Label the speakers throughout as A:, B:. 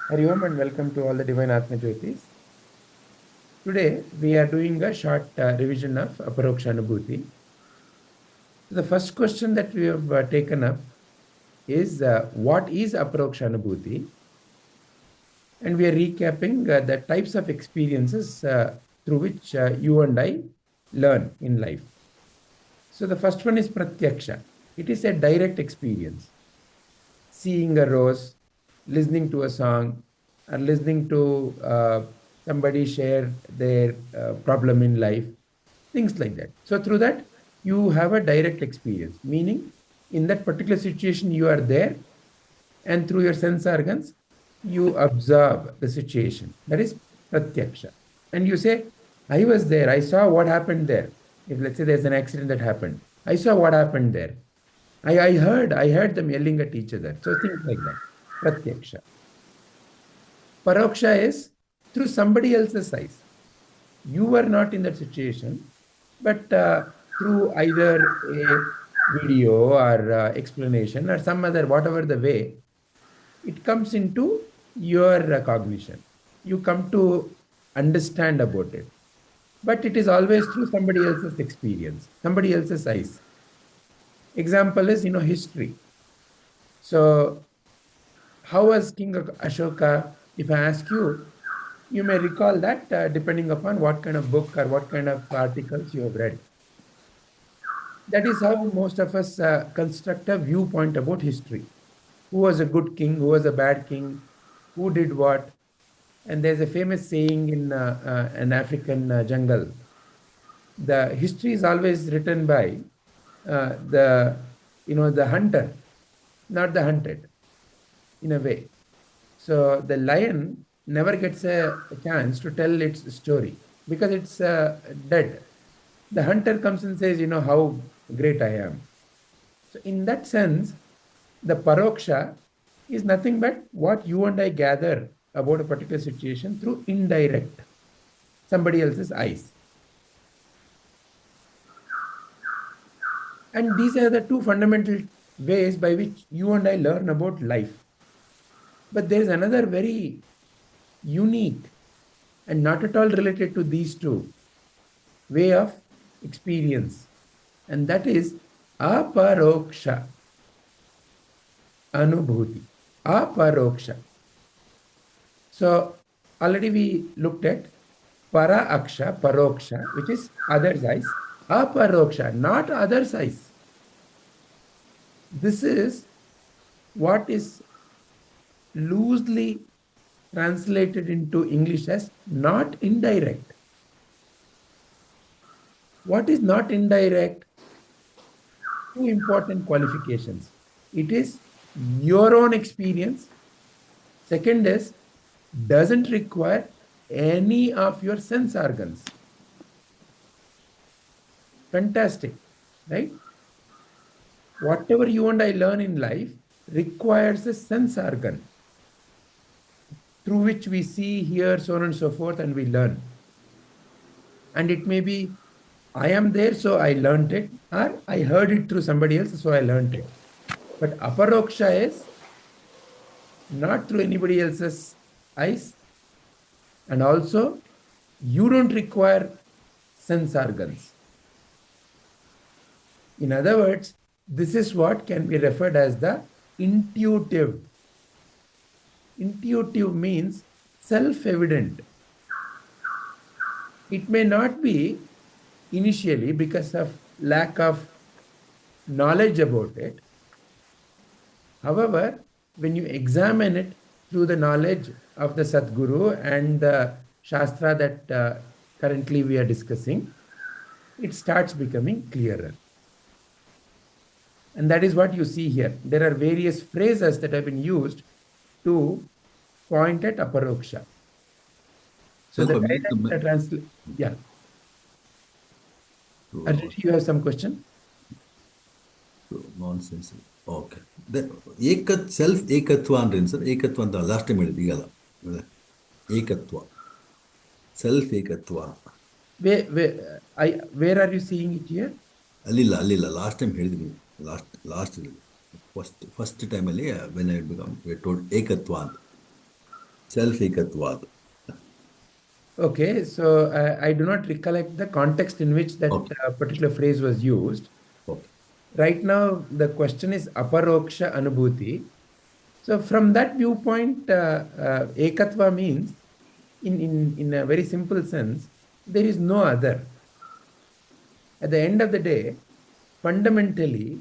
A: Hari Om and welcome to all the Divine Atma Jyotis. Today we are doing a short revision of Aparoksha Anubhuti. So the first question that we have taken up is what is Aparoksha Anubhuti? And we are recapping the types of experiences through which you and I learn in life. So the first one is Pratyaksha. It is a direct experience. Seeing a rose, listening to a song, or listening to somebody share their problem in life, things like that. So through that, you have a direct experience, meaning in that particular situation, you are there, and through your sense organs, you observe the situation. That is pratyaksha. And you say, I was there, I saw what happened there. If let's say there's an accident that happened, I saw what happened there. I heard them yelling at each other. So things like that. Pratyaksha. Paroksha is through somebody else's eyes. You were not in that situation, but through either a video or explanation or some other, whatever the way, it comes into your cognition. You come to understand about it. But it is always through somebody else's experience, somebody else's eyes. Example is, history. So, how was King Ashoka? If I ask you, you may recall that depending upon what kind of book or what kind of articles you have read. That is how most of us construct a viewpoint about history. Who was a good king? Who was a bad king? Who did what? And there's a famous saying in an African jungle. The history is always written by the hunter, not the hunted, in a way. So the lion never gets a chance to tell its story because it's dead. The hunter comes and says, how great I am. So in that sense, the paroksha is nothing but what you and I gather about a particular situation through indirect, somebody else's eyes. And these are the two fundamental ways by which you and I learn about life. But there is another very unique and not at all related to these two way of experience, and that is Aparoksha Anubhuti. Aparoksha. So already we looked at para aksha, paroksha, which is other's eyes. Aparoksha, not other's eyes. This is what is loosely translated into English as not indirect. What is not indirect? Two important qualifications. It is your own experience. Second is, doesn't require any of your sense organs. Fantastic, right? Whatever you and I learn in life requires a sense organ through which we see, hear, so on and so forth, and we learn. And it may be, I am there, so I learned it, or I heard it through somebody else, so I learned it. But aparoksha is not through anybody else's eyes, and also you don't require sense organs. In other words, this is what can be referred as the intuitive. Intuitive means self-evident. It may not be initially because of lack of knowledge about it. However, when you examine it through the knowledge of the Sadguru and the Shastra that currently we are discussing, it starts becoming clearer. And that is what you see here. There are various phrases that have been used to point at Aparoksha. So the direct translation, yeah. Arjun, you have some question?
B: Nonsense. Okay. Self ekatva ಅಂದ್ರೆ sir ಏಕತ್ವ ಅಂತ last time ಹೇಳಿದ್ವಿ ಈಗಲ್ಲ ಏಕತ್ವ self ಏಕತ್ವ
A: where are you seeing it here?
B: ಅಲ್ಲಿಲ್ಲ last time ಹೇಳಿದ್ವಿ last first ಟೈಮಲ್ಲಿ ವೆನ್ ಐ ಬಿಕಮ್ ಟೋಲ್ಡ್ ಏಕತ್ವ ಅಂತ Self-ekatvad.
A: Okay, so I do not recollect the context in which that
B: Okay.
A: particular phrase was used.
B: Okay.
A: Right now, the question is Aparoksha Anubhuti. So from that viewpoint, Ekatva means, in a very simple sense, there is no other. At the end of the day, fundamentally,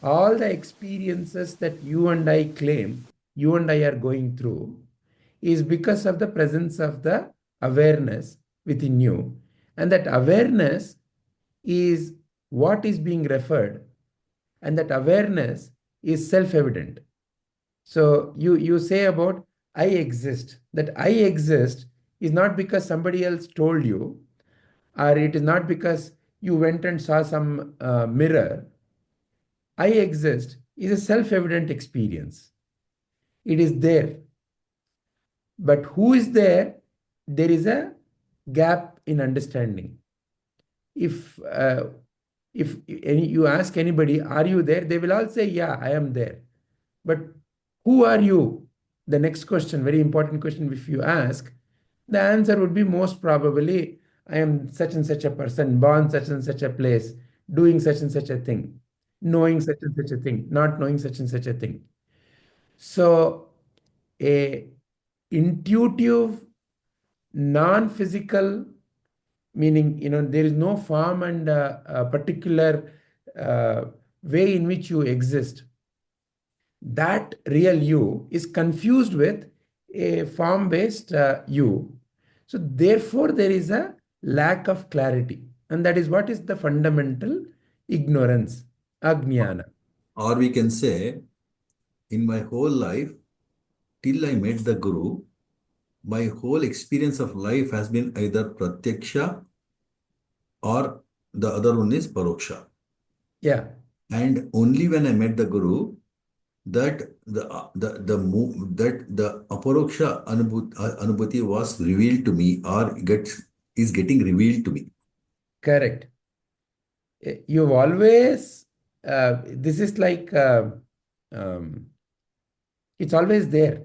A: all the experiences that you and I claim, you and I are going through, is because of the presence of the awareness within you. And that awareness is what is being referred, and that awareness is self-evident. So you say about I exist. That I exist is not because somebody else told you, or it is not because you went and saw some mirror. I exist is a self-evident experience. It is there. But who is there? There is a gap in understanding. If you ask anybody, are you there? They will all say, yeah, I am there. But who are you? The next question, very important question, if you ask, the answer would be most probably, I am such and such a person, born such and such a place, doing such and such a thing, knowing such and such a thing, not knowing such and such a thing. So, a intuitive, non-physical, meaning there is no form and a particular uh, way in which you exist. That real you is confused with a form-based you. So therefore, there is a lack of clarity, and that is what is the fundamental ignorance, ajnana.
B: Or we can say, in my whole life, till I met the Guru, my whole experience of life has been either pratyaksha or the other one is paroksha.
A: Yeah,
B: And only when I met the Guru, that that the Aparoksha Anubhuti was revealed to me, or is getting revealed to me.
A: correct. You've always, this is like, um, it's always there,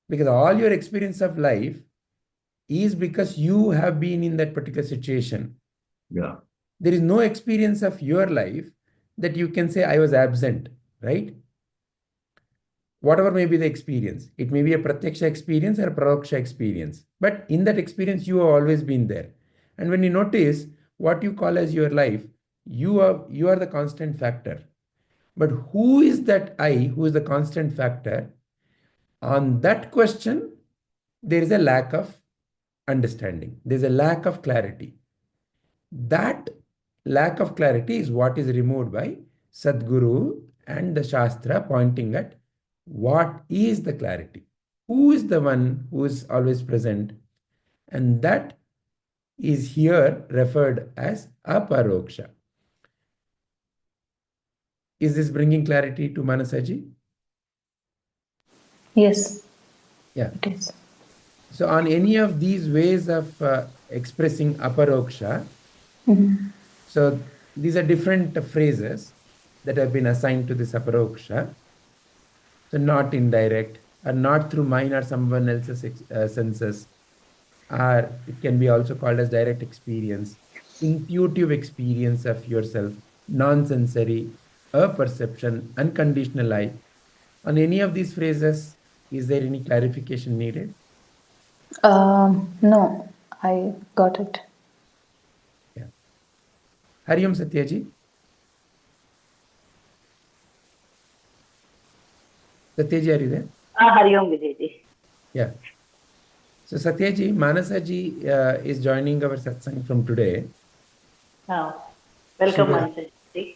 A: because all your experience of life is because you have been in that particular situation.
B: Yeah.
A: There is no experience of your life that you can say I was absent, right? Whatever may be the experience, it may be a pratyaksha experience or a paroksha experience, but in that experience you have always been there. And when you notice what you call as your life, you are the constant factor. But who is that I who is the constant factor? On that question, there is a lack of understanding, there's a lack of clarity. That lack of clarity is what is removed by Sadguru and the Shastra pointing at what is the clarity. Who is the one who is always present? And that is here referred as Aparoksha. Is this bringing clarity to Manasaji?
C: Yes,
A: Yeah.
C: it is.
A: So on any of these ways of expressing Aparoksha, so these are different phrases that have been assigned to this Aparoksha. So not indirect, or not through mine or someone else's senses, or it can be also called as direct experience, intuitive experience of yourself, non-sensory, a perception, unconditional I. On any of these phrases, is there any clarification needed?
C: No, I got it.
A: Yeah. Hari Om Satyaji. Satyaji, are you there?
D: Hari Om Vijayji.
A: Yeah. So Satyaji, Manasaji is joining our satsang from today.
D: Welcome,
A: will-
D: Manasaji.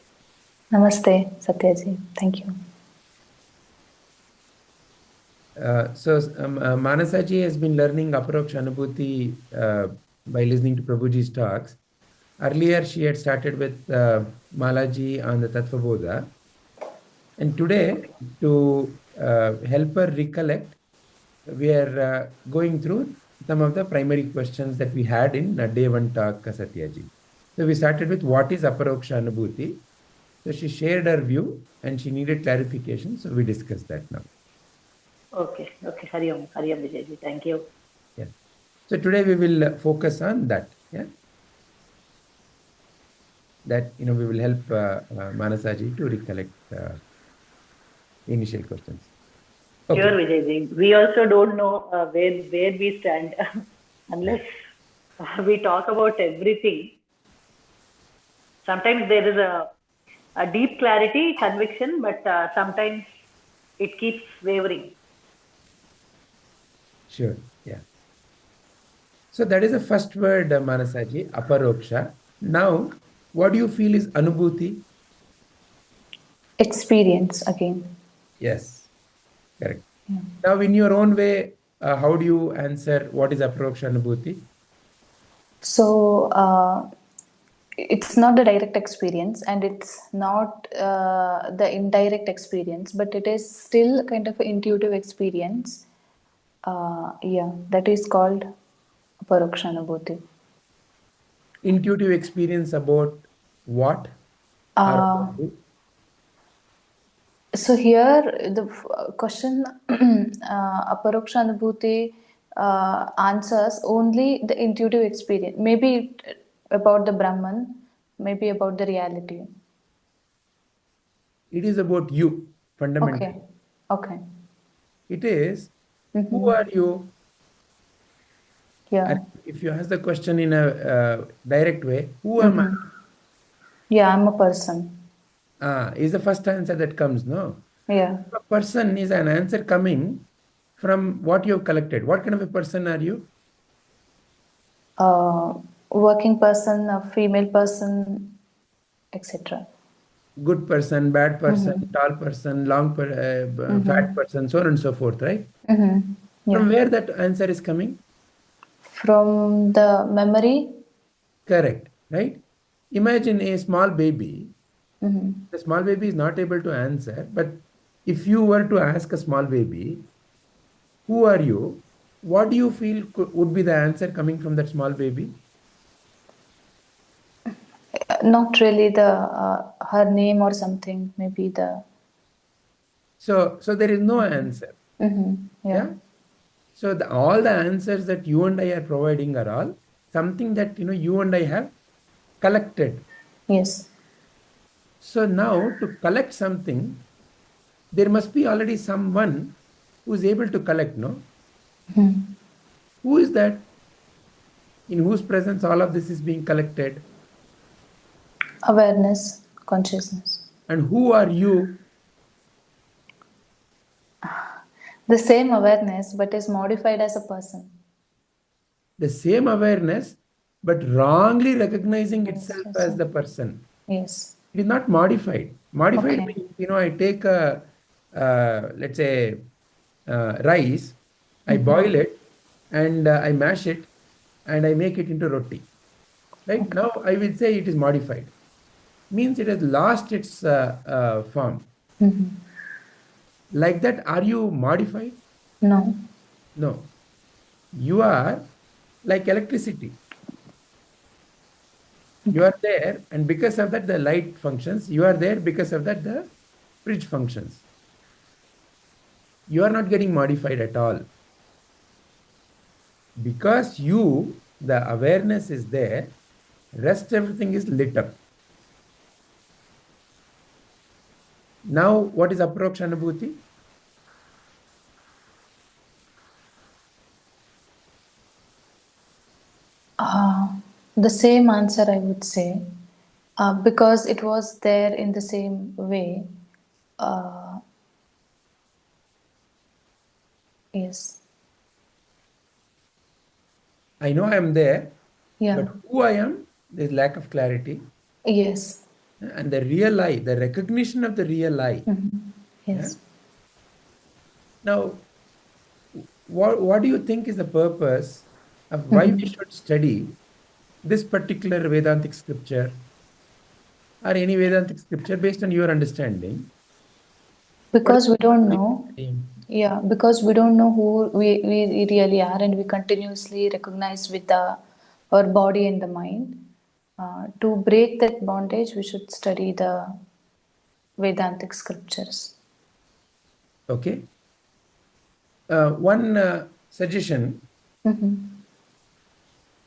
C: Namaste, Satyaji. Thank you.
A: Manasaji has been learning Aparoksha Anubhuti by listening to Prabhuji's talks. Earlier, she had started with Malaji on the Tattva Bodha. And today, to help her recollect, we are going through some of the primary questions that we had in day one talk, Satyaji. So we started with what is Aparoksha Anubhuti. So she shared her view and she needed clarification. So we discussed that now.
D: Okay. Hari Om Vijayji. Thank you.
A: Yeah. So today we will focus on that. Yeah. That we will help Manasaji to recollect initial questions. Okay.
D: Sure, Vijayji. We also don't know where we stand unless we talk about everything. Sometimes there is a deep clarity, conviction, but sometimes it keeps wavering.
A: Sure. Yeah. So that is the first word, Manasaji, Aparoksha. Now, what do you feel is Anubhuti?
C: Experience again.
A: Yes, correct.
C: Yeah.
A: Now, in your own way, how do you answer what is Aparoksha Anubhuti?
C: So it's not the direct experience and it's not the indirect experience, but it is still kind of an intuitive experience. That is called Aparoksha Anubhuti.
A: Intuitive experience about what? Or about who?
C: So here the question Aparoksha Anubhuti answers only the intuitive experience, maybe about the Brahman, maybe about the reality.
A: It is about you, fundamentally.
C: Okay.
A: It is, who are you?
C: Yeah.
A: And if you ask the question in a direct way, who am I?
C: Yeah, I'm a person.
A: Is the first answer that comes, no?
C: Yeah.
A: A person is an answer coming from what you have collected. What kind of a person are you?
C: Working person, a female person, etc.
A: Good person, bad person, tall person, fat person, so on and so forth, right?
C: Yeah.
A: From where that answer is coming?
C: From the memory.
A: Correct, right? Imagine a small baby. The small baby is not able to answer, but if you were to ask a small baby, who are you? What do you feel would be the answer coming from that small baby?
C: Not really the her name or something, maybe the.
A: So there is no answer. Yeah. So all the answers that you and I are providing are all something that you and I have collected.
C: Yes.
A: So now to collect something, there must be already someone who is able to collect, no? Who is that? In whose presence all of this is being collected?
C: Awareness, consciousness.
A: And who are you?
C: The same awareness, but is modified as a person.
A: The same awareness, but wrongly recognizing
C: Yes,
A: itself
C: yes,
A: as
C: yes.
A: the person.
C: Yes.
A: It is not modified. Modified
C: Okay.
A: means, I take a, let's say, rice, I boil it, and I mash it, and I make it into roti. Right? Now, I will say it is modified. Means it has lost its form. Like that, are you modified?
C: No.
A: No. You are like electricity. You are there, and because of that, the light functions. You are there, because of that, the fridge functions. You are not getting modified at all. Because the awareness is there, rest everything is lit up. Now, what is Aparoksha Anubhuti?
C: The same answer, I would say, because it was there in the same way. Yes.
A: I know I am there,
C: Yeah.
A: but who I am, there is lack of clarity.
C: Yes.
A: And the real I, the recognition of the real I.
C: Yes.
A: Now, what do you think is the purpose of why we should study this particular Vedantic scripture or any Vedantic scripture based on your understanding?
C: Because we don't
A: What
C: know.
A: is
C: Yeah, because we don't know who we really are, and we continuously recognize with our body and the mind. To break that bondage, we should study the Vedantic scriptures.
A: Okay. One suggestion.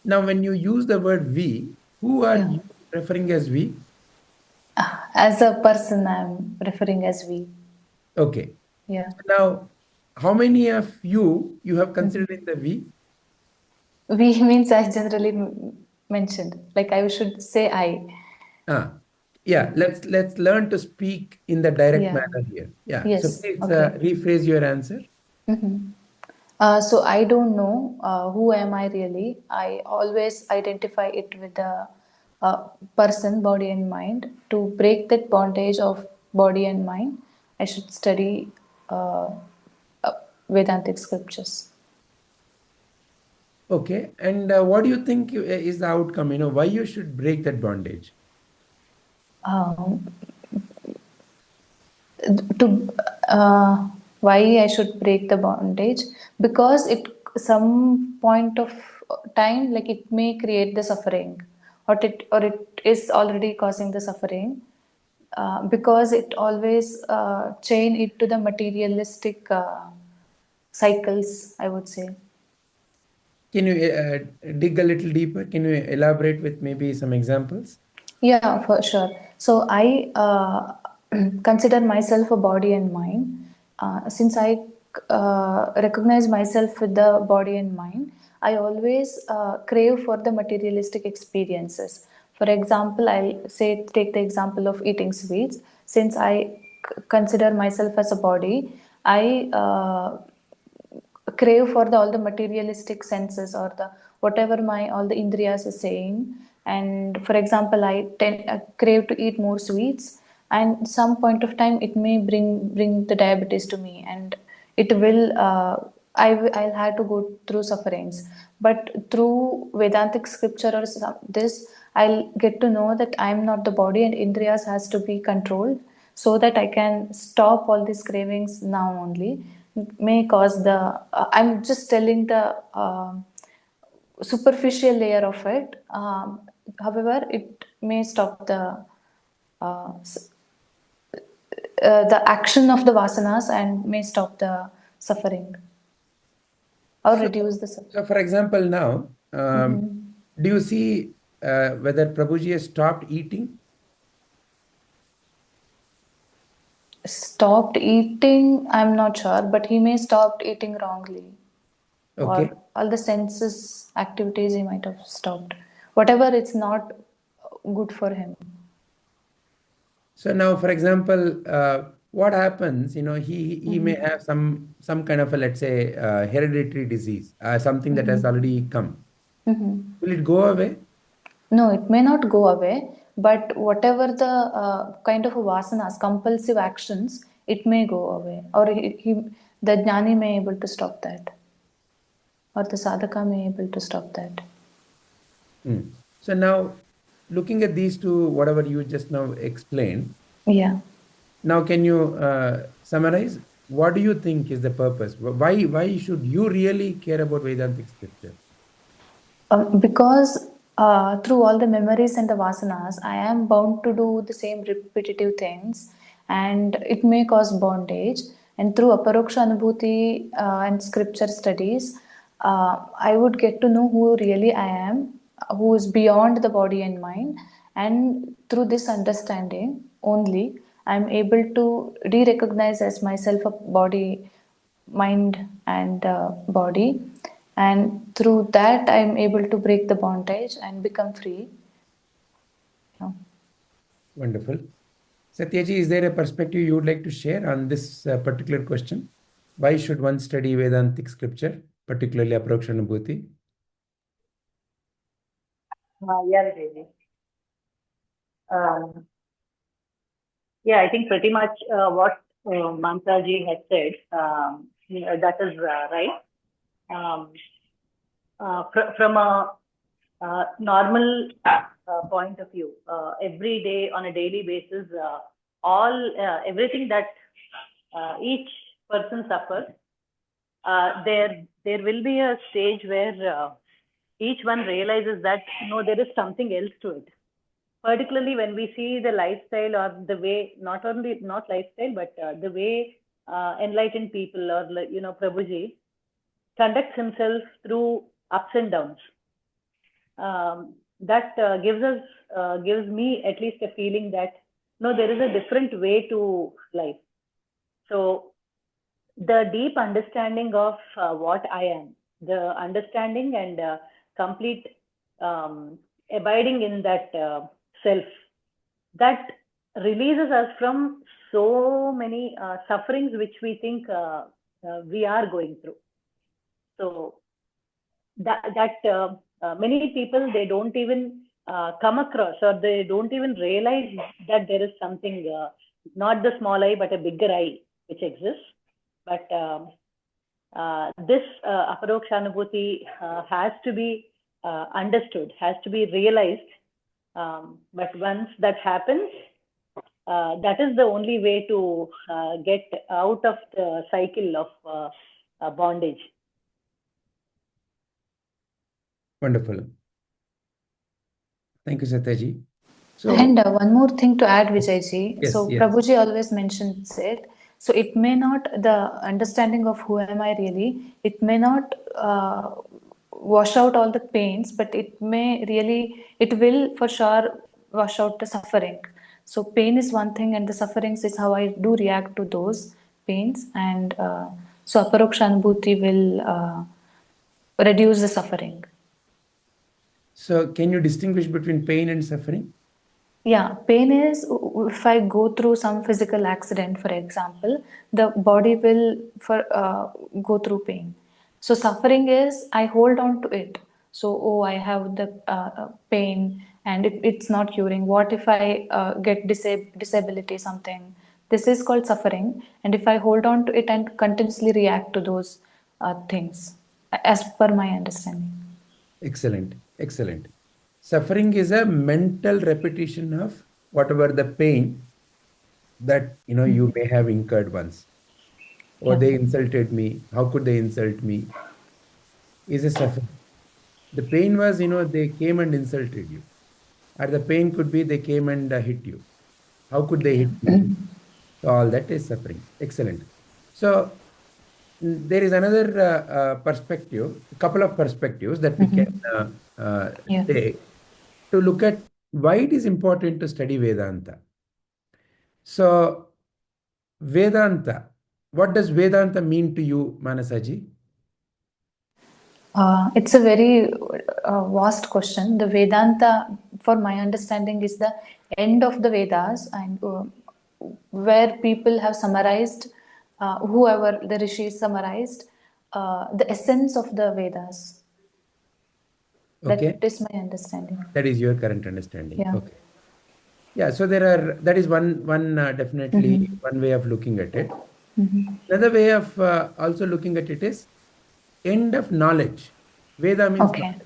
A: Now, when you use the word we, who are
C: Yeah.
A: you referring as we?
C: As a person, I'm referring as we.
A: Okay.
C: Yeah.
A: Now, how many of you have considered in the we?
C: We means I generally mentioned. Like I should say I.
A: Ah, yeah. Let's learn to speak in the direct
C: Yeah.
A: manner here. Yeah. So
C: Yes.
A: please
C: Okay.
A: rephrase your answer.
C: So I don't know who am I really. I always identify it with the person, body and mind. To break that bondage of body and mind, I should study uh, uh, Vedantic scriptures.
A: Okay. And what do you think is the outcome? Why you should break that bondage?
C: Um, to Why I should break the bondage, because it some point of time, like it may create the suffering, or it is already causing the suffering, because it always chain it to the materialistic cycles, I would say.
A: Can you dig a little deeper? Can you elaborate with maybe some examples?
C: Yeah, for sure. So I consider myself a body and mind. Since I recognize myself with the body and mind, I always crave for the materialistic experiences. For example, I'll say take the example of eating sweets. Since I consider myself as a body, I crave for all the materialistic senses, or the whatever my all the indriyas is saying. And for example, I crave to eat more sweets, and some point of time it may bring the diabetes to me, and it will I'll have to go through sufferings. But through Vedantic scripture or this, I'll get to know that I'm not the body, and indriyas has to be controlled, so that I can stop all these cravings now only. May cause the I'm just telling the superficial layer of it. However, it may stop uh, the action of the vasanas, and may stop the suffering, or
A: So,
C: reduce the suffering.
A: so for example, now, do you see whether Prabhuji has stopped eating?
C: Stopped eating, I'm not sure, but he may stopped eating wrongly,
A: Okay.
C: or all the senses activities he might have stopped. Whatever, it's not good for him.
A: So now, for example, what happens? He may have some kind of a, let's say, hereditary disease, something that has already come. Will it go away?
C: No, it may not go away, but whatever the kind of vasanas, compulsive actions, it may go away, or the jnani may able to stop that, or the sadhaka may able to stop that.
A: So now, looking at these two, whatever you just now explained,
C: Yeah.
A: now can you summarize? What do you think is the purpose? Why should you really care about Vedantic scripture?
C: Because through all the memories and the vasanas, I am bound to do the same repetitive things, and it may cause bondage. And through Aparoksha Anubhuti and scripture studies, I would get to know who really I am, who is beyond the body and mind. And through this understanding only, I am able to re recognize as myself a body, mind, and body, and through that I'm able to break the bondage and become free. Yeah.
A: Wonderful. Satyaji, is there a perspective you would like to share on this particular question? Why should one study Vedantic scripture, particularly Aparoksha Anubhuti?
D: Yeah, Vijay. Yeah, I think pretty much what Mamtaji has said, that is right. Um, from a normal point of view, every day on a daily basis, everything that each person suffers, there will be a stage where each one realizes that no, there is something else to it. Particularly when we see the lifestyle, or the way, not only not lifestyle, but the way enlightened people, or Prabhuji conducts himself through ups and downs. That gives me at least a feeling that no, there is a different way to life. So the deep understanding of what I am, the understanding and complete abiding in that self, that releases us from so many sufferings which we think we are going through. So that many people, they don't even come across, or they don't even realize that there is something, not the small I, but a bigger I which exists. But this Aparoksha Anubhuti has to be understood, has to be realized. But once that happens, that is the only way to get out of the cycle of bondage.
A: Wonderful. Thank you, Satyaji. So,
C: And one more thing to add, Vijayji.
A: Yes,
C: So
A: yes.
C: Prabhuji always mentions it. So it may not, the understanding of who am I really, it may not wash out all the pains, but it will for sure wash out the suffering. So pain is one thing, and the sufferings is how I do react to those pains. And so Aparoksha Anubhuti will reduce the suffering.
A: So can you distinguish between pain and suffering?
C: Yeah, pain is if I go through some physical accident, for example, the body will go through pain. So suffering is I hold on to it. So I have the pain and it's not curing. What if I get disability something? This is called suffering. And if I hold on to it and continuously react to those things, as per my understanding.
A: Excellent, excellent. Suffering is a mental repetition of whatever the pain that you may have incurred once. Or they insulted me. How could they insult me? Is a suffering. The pain was, they came and insulted you. Or the pain could be they came and hit you. How could they hit me? So all that is suffering. Excellent. So there is another perspective, a couple of perspectives that we can take to look at why it is important to study Vedanta. So Vedanta, what does Vedanta mean to you, Manasaji?
C: It's a very vast question. The Vedanta, for my understanding, is the end of the Vedas, and where people have summarized, whoever the rishis summarized, the essence of the Vedas.
A: Okay.
C: That is my understanding.
A: That is your current understanding.
C: Yeah.
A: Okay. Yeah. So that is one definitely one way of looking at it. Another way of also looking at it is end of knowledge. Veda means knowledge.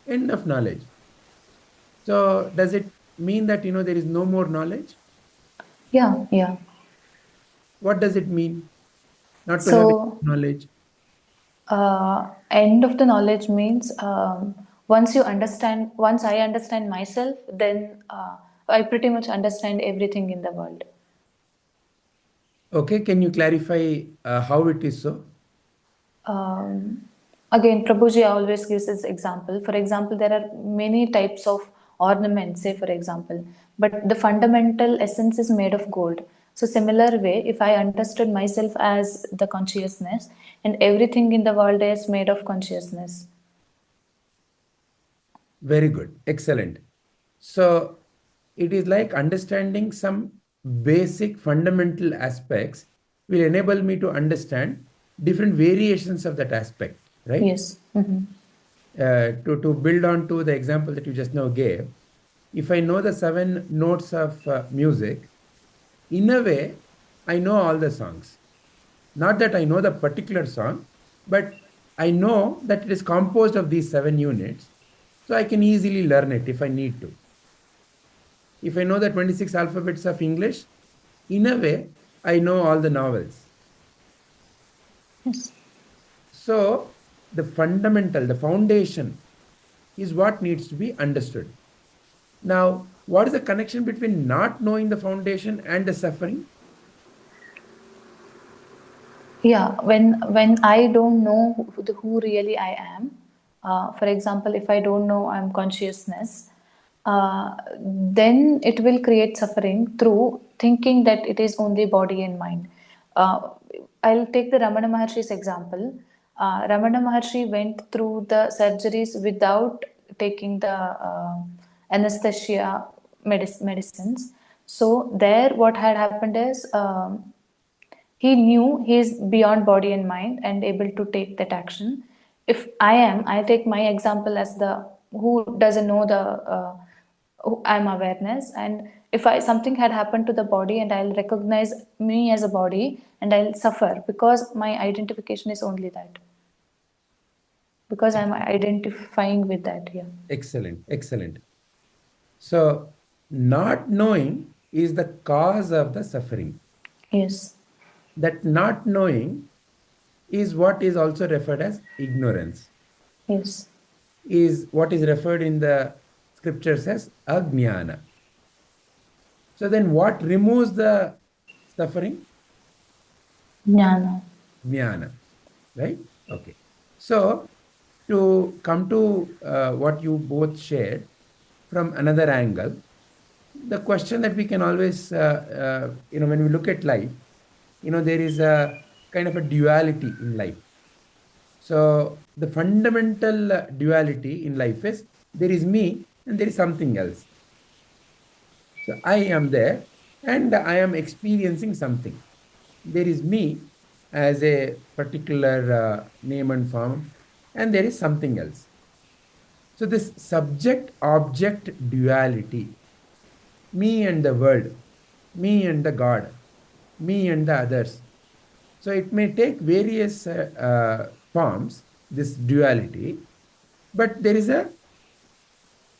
A: End of knowledge. So does it mean that there is no more knowledge?
C: Yeah, yeah.
A: What does it mean? Not to have knowledge.
C: End of the knowledge means once I understand myself, then I pretty much understand everything in the world.
A: Okay, can you clarify how it is so?
C: Again, Prabhuji always gives this example. For example, there are many types of ornaments, say for example, but the fundamental essence is made of gold. So similar way, if I understood myself as the consciousness, and everything in the world is made of consciousness.
A: Very good. Excellent. So it is like understanding some basic fundamental aspects will enable me to understand different variations of that aspect, right?
C: Yes.
A: To build on to the example that you just now gave, if I know the 7 notes of music, in a way, I know all the songs. Not that I know the particular song, but I know that it is composed of these 7 units, so I can easily learn it if I need to. If I know the 26 alphabets of English, in a way, I know all the novels.
C: Yes.
A: So the fundamental, the foundation is what needs to be understood. Now, what is the connection between not knowing the foundation and the suffering?
C: Yeah, when I don't know who really I am, for example, if I don't know I'm consciousness, then it will create suffering through thinking that it is only body and mind. Uh, I'll take the Ramana Maharshi's example. Ramana Maharshi went through the surgeries without taking the anesthesia medicines. So there, what had happened is. He knew he is beyond body and mind and able to take that action. If I take my example as the who doesn't know the who I'm awareness, and if I something had happened to the body and I'll recognize me as a body and I'll suffer because my identification is only that, because I'm identifying with that. Yeah.
A: Excellent, excellent. So, not knowing is the cause of the suffering.
C: Yes.
A: That not knowing is what is also referred as ignorance,
C: Yes.
A: is what is referred in the scriptures as ajnana. So then what removes the suffering?
C: Jnana.
A: Jnana, right? Okay. So to come to what you both shared from another angle, the question that we can always, when we look at life, there is a kind of a duality in life. So the fundamental duality in life is there is me and there is something else. So I am there and I am experiencing something. There is me as a particular name and form, and there is something else. So this subject object duality, me and the world, me and the God, me and the others. So it may take various forms, this duality, but there is at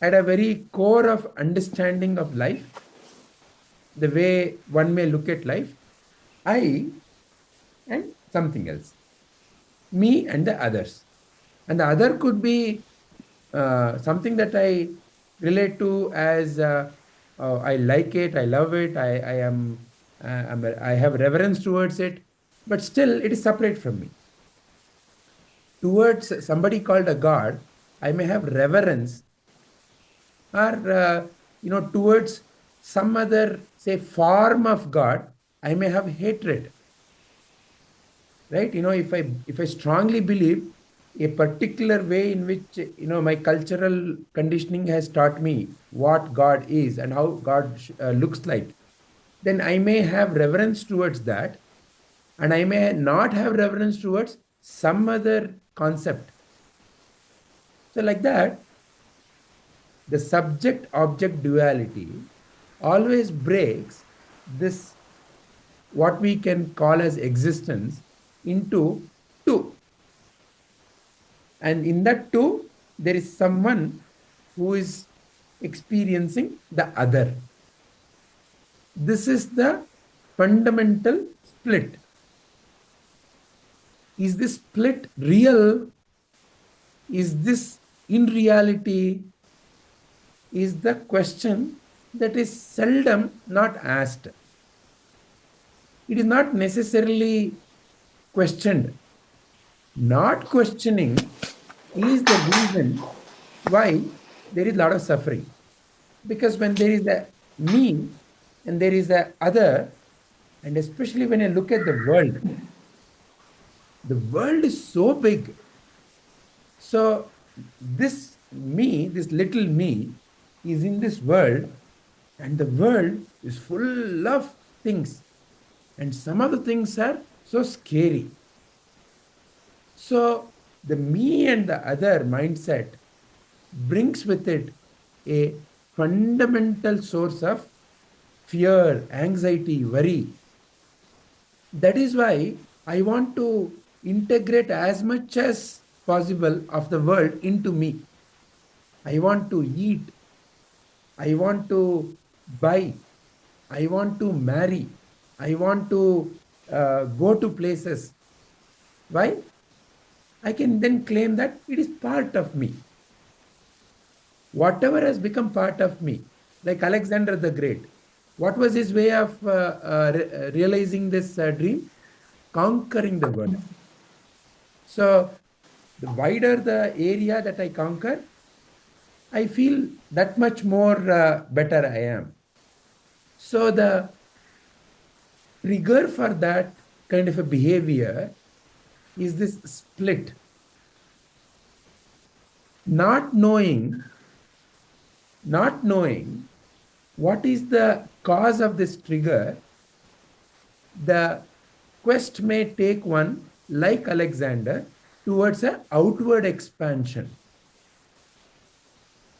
A: a very core of understanding of life, the way one may look at life, I and something else, me and the others. And the other could be something that I relate to as I like it, I love it, I have reverence towards it, but still it is separate from me. Towards somebody called a God, I may have reverence, or towards some other, say, form of God, I may have hatred. Right? If I strongly believe a particular way in which my cultural conditioning has taught me what God is and how God looks like, then I may have reverence towards that, and I may not have reverence towards some other concept. So like that, the subject object duality always breaks this, what we can call as existence, into two. And in that two, there is someone who is experiencing the other. This is the fundamental split. Is this split real? Is this in reality? Is the question that is seldom not asked. It is not necessarily questioned. Not questioning is the reason why there is a lot of suffering. Because when there is a me and there is a other, and especially when I look at the world is so big. So this me, this little me, is in this world, and the world is full of things. And some of the things are so scary. So the me and the other mindset brings with it a fundamental source of fear, anxiety, worry. That is why I want to integrate as much as possible of the world into me. I want to eat. I want to buy. I want to marry. I want to go to places. Why? I can then claim that it is part of me. Whatever has become part of me, like Alexander the Great, what was his way of realizing this dream? conquering the world. So the wider the area that I conquer, I feel that much more better I am. So the trigger for that kind of a behavior is this split. Not knowing what is the cause of this trigger, the quest may take one, like Alexander, towards an outward expansion.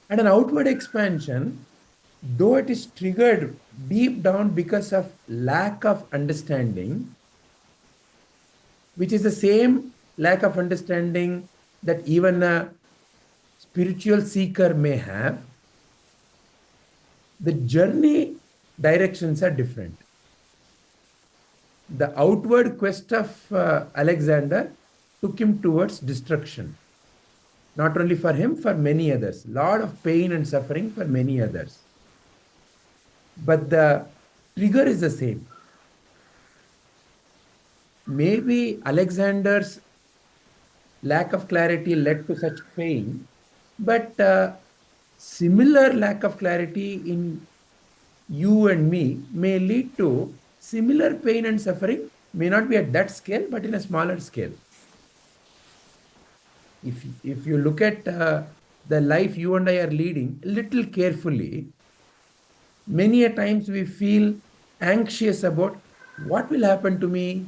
A: And an outward expansion, though it is triggered deep down because of lack of understanding, which is the same lack of understanding that even a spiritual seeker may have, the journey directions are different. The outward quest of Alexander took him towards destruction. Not only for him, for many others. Lot of pain and suffering for many others. But the trigger is the same. Maybe Alexander's lack of clarity led to such pain, but similar lack of clarity in you and me may lead to similar pain and suffering, may not be at that scale, but in a smaller scale. If you look at the life you and I are leading a little carefully, many a times we feel anxious about what will happen to me.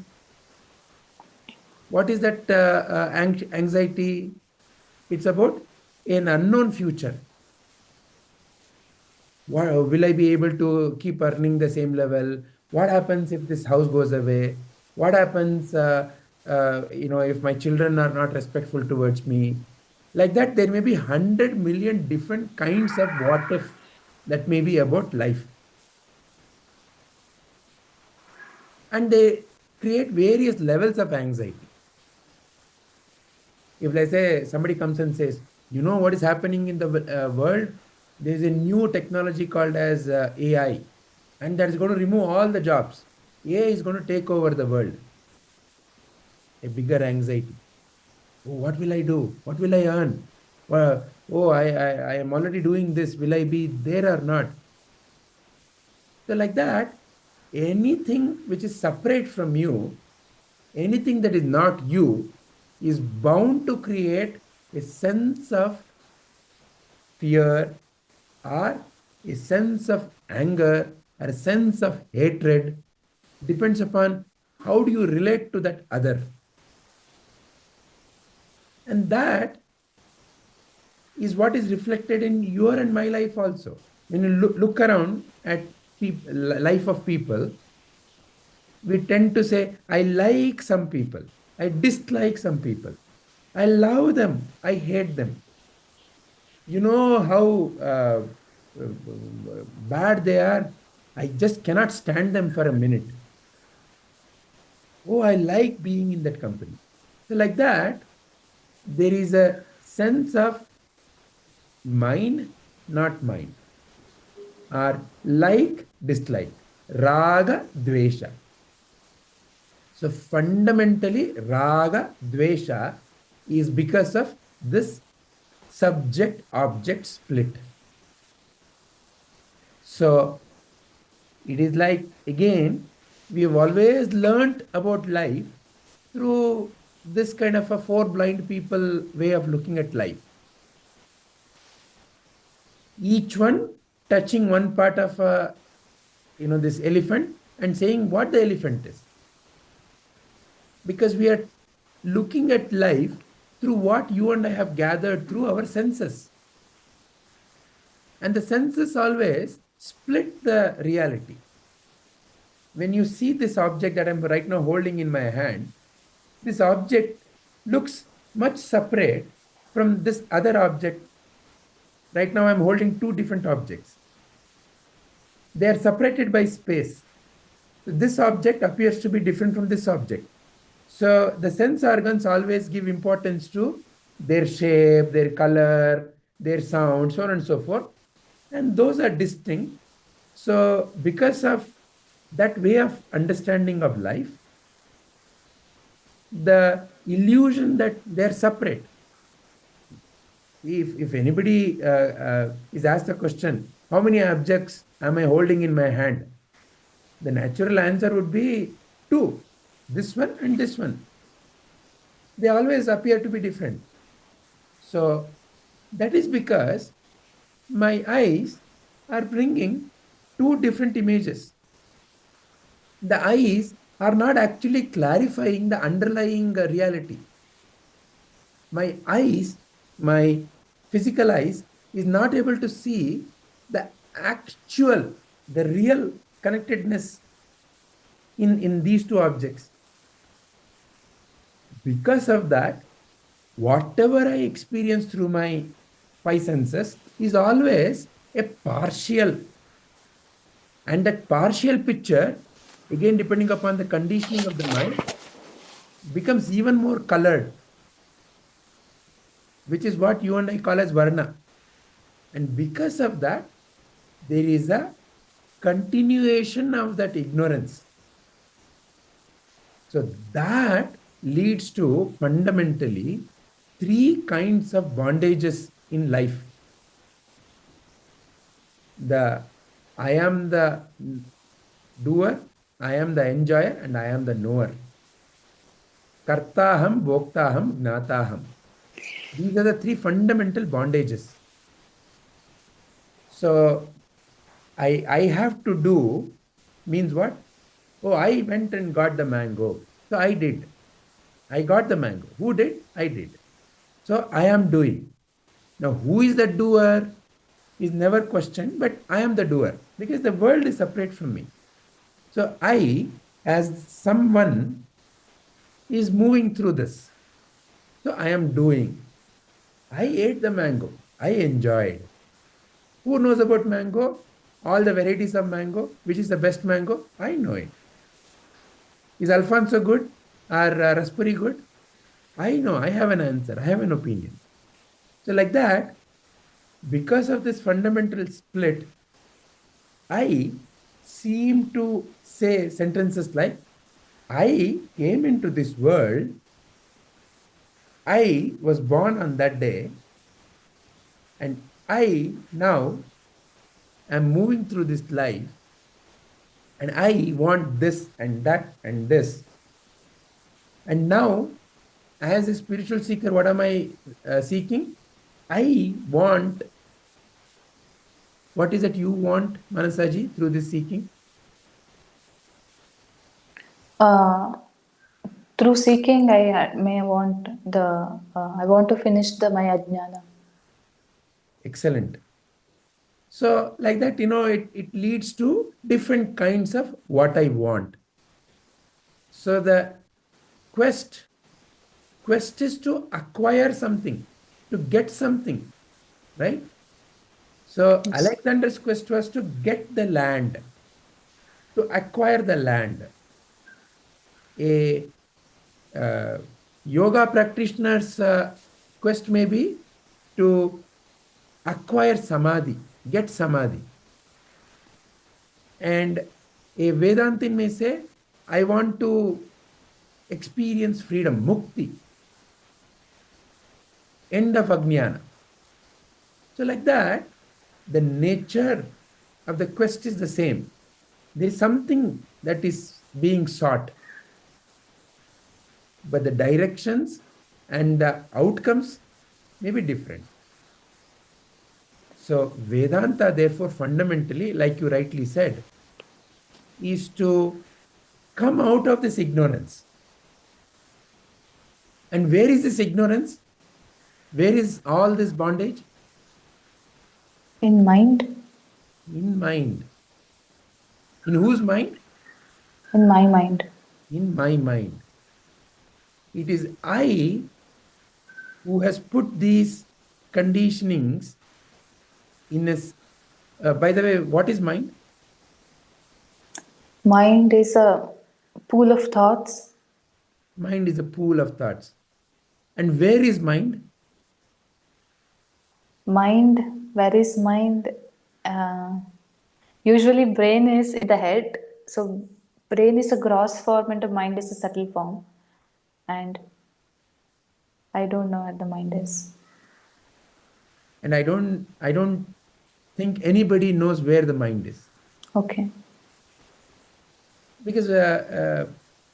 A: What is that anxiety? It's about an unknown future. Will I be able to keep earning the same level? What happens if this house goes away? What happens if my children are not respectful towards me? Like that, there may be 100 million different kinds of what if that may be about life. And they create various levels of anxiety. If, let's say, somebody comes and says, you know what is happening in the world? There's a new technology called as AI, and that is going to remove all the jobs. AI is going to take over the world. A bigger anxiety. Oh, what will I do? What will I earn? I am already doing this. Will I be there or not? So like that, anything which is separate from you, anything that is not you, is bound to create a sense of fear or a sense of anger or a sense of hatred. Depends upon how do you relate to that other. And that is what is reflected in your and my life also. When you look around at life of people, we tend to say, I like some people, I dislike some people, I love them, I hate them. You know how bad they are. I just cannot stand them for a minute. Oh, I like being in that company. So like that, there is a sense of mine, not mine, or like, dislike, raga, dvesha. So fundamentally, raga, dvesha is because of this subject-object split. So it is like, again, we have always learnt about life through this kind of a four blind people way of looking at life. Each one touching one part of this elephant and saying what the elephant is. Because we are looking at life through what you and I have gathered through our senses. And the senses always split the reality. When you see this object that I'm right now holding in my hand, this object looks much separate from this other object. Right now I'm holding two different objects. They are separated by space. So this object appears to be different from this object. So the sense organs always give importance to their shape, their color, their sound, so on and so forth. And those are distinct. So because of that way of understanding of life, the illusion that they're separate. If anybody is asked the question, how many objects am I holding in my hand? The natural answer would be two, this one and this one. They always appear to be different. So that is because my eyes are bringing two different images. The eyes are not actually clarifying the underlying reality. My eyes, my physical eyes, is not able to see the actual, the real connectedness in these two objects. Because of that, whatever I experience through my five senses is always a partial. And that partial picture, again, depending upon the conditioning of the mind, becomes even more colored, which is what you and I call as varna. And because of that, there is a continuation of that ignorance. So that leads to fundamentally three kinds of bondages in life. I am the doer, I am the enjoyer, and I am the knower. Kartaham, Bhoktaham, Gnataham. These are the three fundamental bondages. So I have to do means what? Oh, I went and got the mango. So I did. I got the mango. Who did? I did. So I am doing. Now, who is the doer is never questioned, but I am the doer because the world is separate from me. So I, as someone, is moving through this. So I am doing. I ate the mango. I enjoyed. Who knows about mango? All the varieties of mango. Which is the best mango? I know it. Is Alfonso good or raspberry good? I know. I have an answer. I have an opinion. So like that, because of this fundamental split, I seem to say sentences like, I came into this world, I was born on that day, and I now am moving through this life, and I want this and that and this. And now, as a spiritual seeker, what am I seeking? I want, what is it you want, Manasaji, through this seeking?
C: Through seeking, I may want I want to finish my ajnana.
A: Excellent. So like that, it leads to different kinds of what I want. So the quest is to acquire something, to get something, right? So
C: Yes.
A: Alexander's quest was to get the land, to acquire the land. A yoga practitioner's quest may be to acquire samadhi, get samadhi. And a Vedantin may say, I want to experience freedom, mukti, end of ajnana. So like that, the nature of the quest is the same. There is something that is being sought, but the directions and the outcomes may be different. So Vedanta, therefore, fundamentally, like you rightly said, is to come out of this ignorance. And where is this ignorance? Where is all this bondage?
C: In mind?
A: In mind. In whose mind?
C: In my mind.
A: In my mind. It is I who has put these conditionings in a. By the way, what is mind?
C: Mind is a pool of thoughts.
A: Mind is a pool of thoughts. And where is mind?
C: Mind, where is mind? Usually brain is in the head. So brain is a gross form and the mind is a subtle form. and I don't know what the mind is.
A: And I don't think anybody knows where the mind is.
C: Okay.
A: Because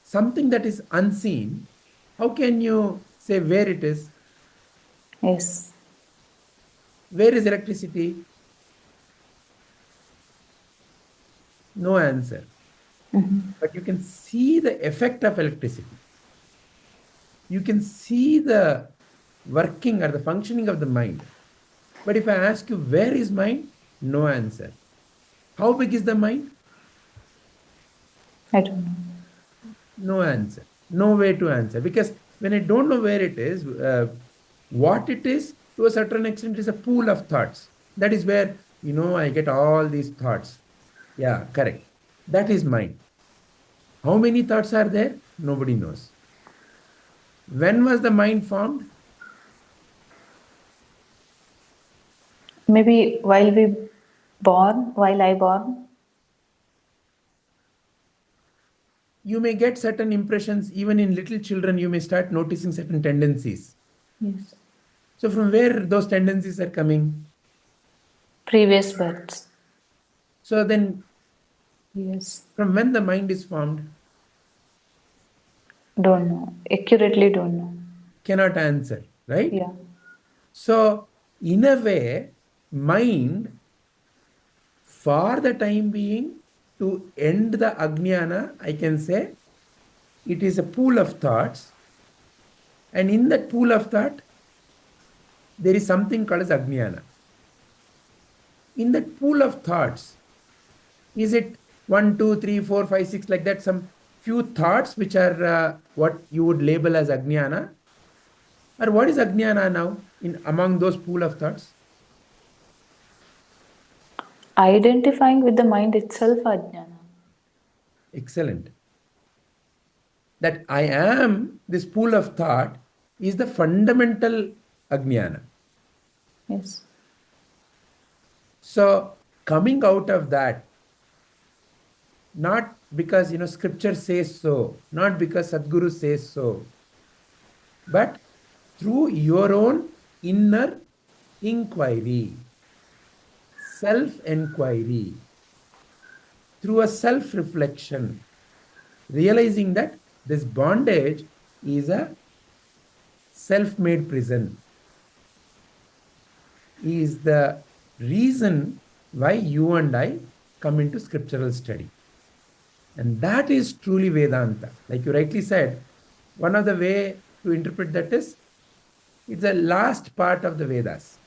A: something that is unseen, how can you say where it is?
C: Yes.
A: Where is electricity? No answer. But you can see the effect of electricity. You can see the working or the functioning of the mind. But if I ask you, where is mind? No answer. How big is the mind?
C: I don't know.
A: No answer. No way to answer. Because when I don't know where it is, what it is, to a certain extent, is a pool of thoughts. That is where, I get all these thoughts. Yeah, correct. That is mind. How many thoughts are there? Nobody knows. When was the mind formed?
C: Maybe while I born.
A: You may get certain impressions. Even in little children, you may start noticing certain tendencies.
C: Yes.
A: So from where those tendencies are coming?
C: Previous births.
A: So then,
C: Yes.
A: from when the mind is formed?
C: Don't know. Accurately don't know.
A: Cannot answer, right?
C: Yeah.
A: So in a way, mind, for the time being, to end the ajnana, I can say it is a pool of thoughts. And in that pool of thought, there is something called as ajnana. In that pool of thoughts, is it 1, 2, 3, 4, 5, 6, like that, some few thoughts which are what you would label as ajnana? Or what is ajnana now in among those pool of thoughts?
C: Identifying with the mind itself, ajnana.
A: Excellent. That I am this pool of thought is the fundamental ajnana.
C: Yes.
A: So coming out of that, not because scripture says so, not because Sadhguru says so, but through your own inner inquiry, self-enquiry, through a self-reflection, realizing that this bondage is a self-made prison, is the reason why you and I come into scriptural study. And that is truly Vedanta. Like you rightly said, one of the way to interpret that is, it's the last part of the Vedas,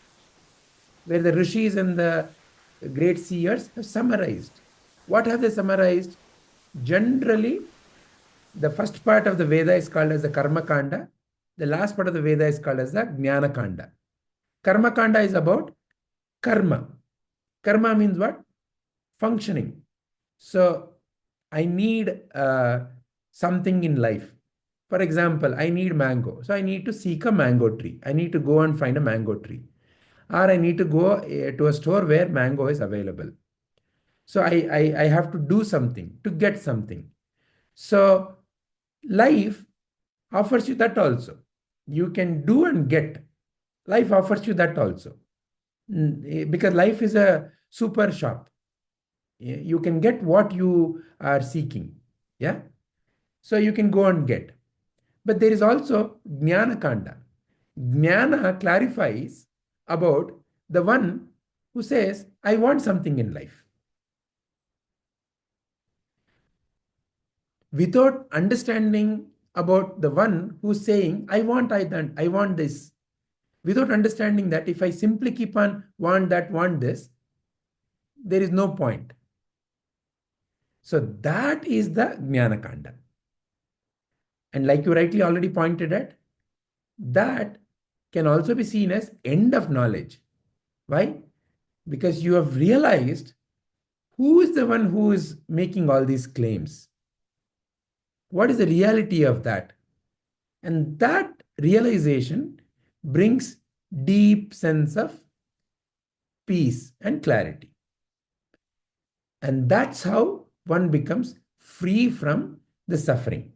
A: where the rishis and the great seers have summarized. What have they summarized? Generally, the first part of the Veda is called as the Karma Kanda. The last part of the Veda is called as the Jnana Kanda. Karma Kanda is about karma. Karma means what? Functioning. So I need something in life. For example, I need mango. So I need to seek a mango tree. I need to go and find a mango tree. Or I need to go to a store where mango is available. So I have to do something to get something. So life offers you that also. You can do and get. Life offers you that also. Because life is a super shop. You can get what you are seeking. Yeah. So you can go and get. But there is also Jnana Kanda. Jnana clarifies about the one who says, I want something in life. Without understanding about the one who's saying, I want this. Without understanding that if I simply keep on want that, want this, there is no point. So that is the Jnana Kanda. And like you rightly already pointed at, that can also be seen as end of knowledge. Why? Because you have realized who is the one who is making all these claims. What is the reality of that? And that realization brings deep sense of peace and clarity. And that's how one becomes free from the suffering.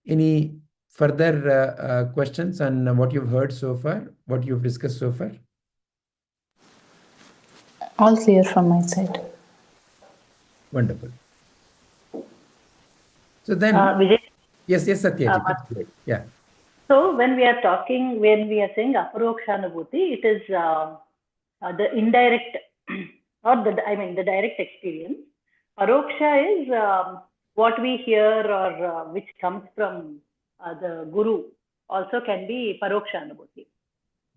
A: Any further questions on what you've heard so far, what you've discussed so far?
C: All clear from my side.
A: Wonderful. So then,
D: Vijay,
A: yes, Satyaji,
D: one
A: please. Yeah.
D: So when we are saying Aparoksha Anubhuti, it is the indirect or the direct experience. Paroksha is what we hear or which comes from the Guru. Also can be Paroksha Anubhuti.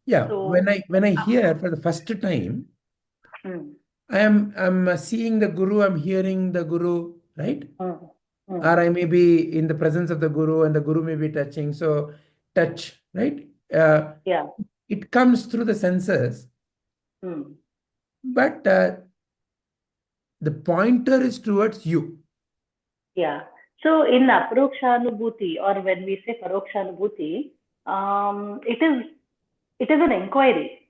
A: Yeah.
D: So
A: when I hear for the first time,
D: hmm.
A: I'm seeing the Guru, I'm hearing the Guru, right?
D: Hmm.
A: Or I may be in the presence of the Guru and the Guru may be touching. So touch, right?
D: Yeah.
A: It comes through the senses, but the pointer is towards you.
D: Yeah. So in Aparoksha Anubhuti, or when we say Paroksha Anubhuti, it is an inquiry.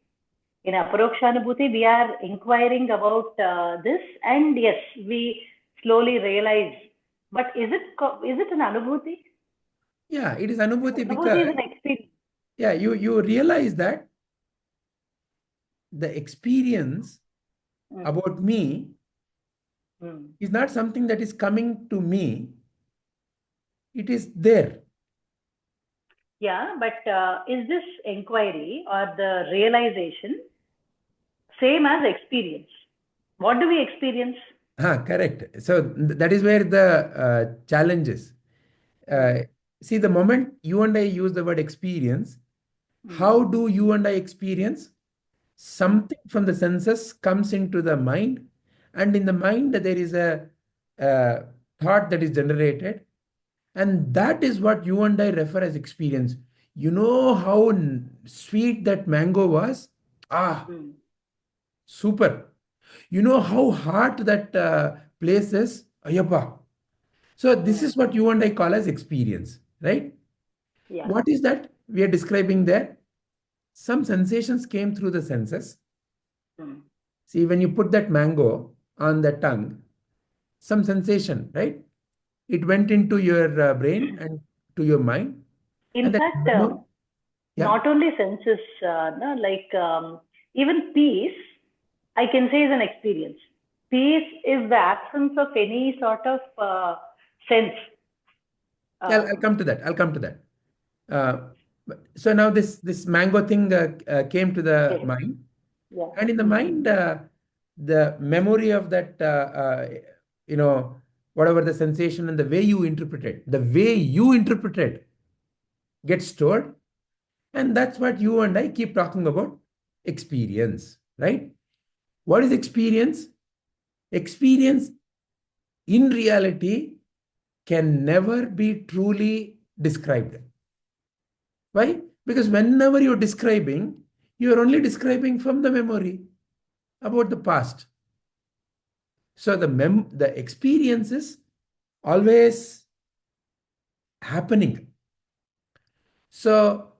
D: In Aparoksha Anubhuti, we are inquiring about this, and yes, we slowly realize. But is it an Anubhuti?
A: Yeah, it is Anubhuti
D: Anubhuti
A: because
D: is an experience.
A: yeah, you realize that the experience about me is not something that is coming to me. It is there.
D: Yeah, but is this inquiry or the realization same as experience? What do we experience?
A: Correct. So that is where the challenge is. See, the moment you and I use the word experience, how do you and I experience? Something from the senses comes into the mind, and in the mind there is a thought that is generated, and that is what you and I refer as experience. You know how sweet that mango was? Super. You know how hot that place is? Ayappa. So this is what you and I call as experience, right?
D: Yeah.
A: What is that we are describing there? Some sensations came through the senses. See, when you put that mango on the tongue, some sensation, right? It went into your brain and to your mind.
D: In
A: And that
D: fact,
A: yeah.
D: not only senses, no, like even peace, I can say is an experience. Peace is the absence of any sort of sense.
A: Yeah, I'll come to that. I'll come to that. So now this mango thing came to the
D: Yes.
A: mind,
D: Yeah.
A: and in the mind, the memory of that, whatever the sensation and the way you interpret it gets stored, and that's what you and I keep talking about experience, right? What is experience? Experience in reality can never be truly described. Why? Because whenever you're describing, you're only describing from the memory about the past. So the experience is always happening. So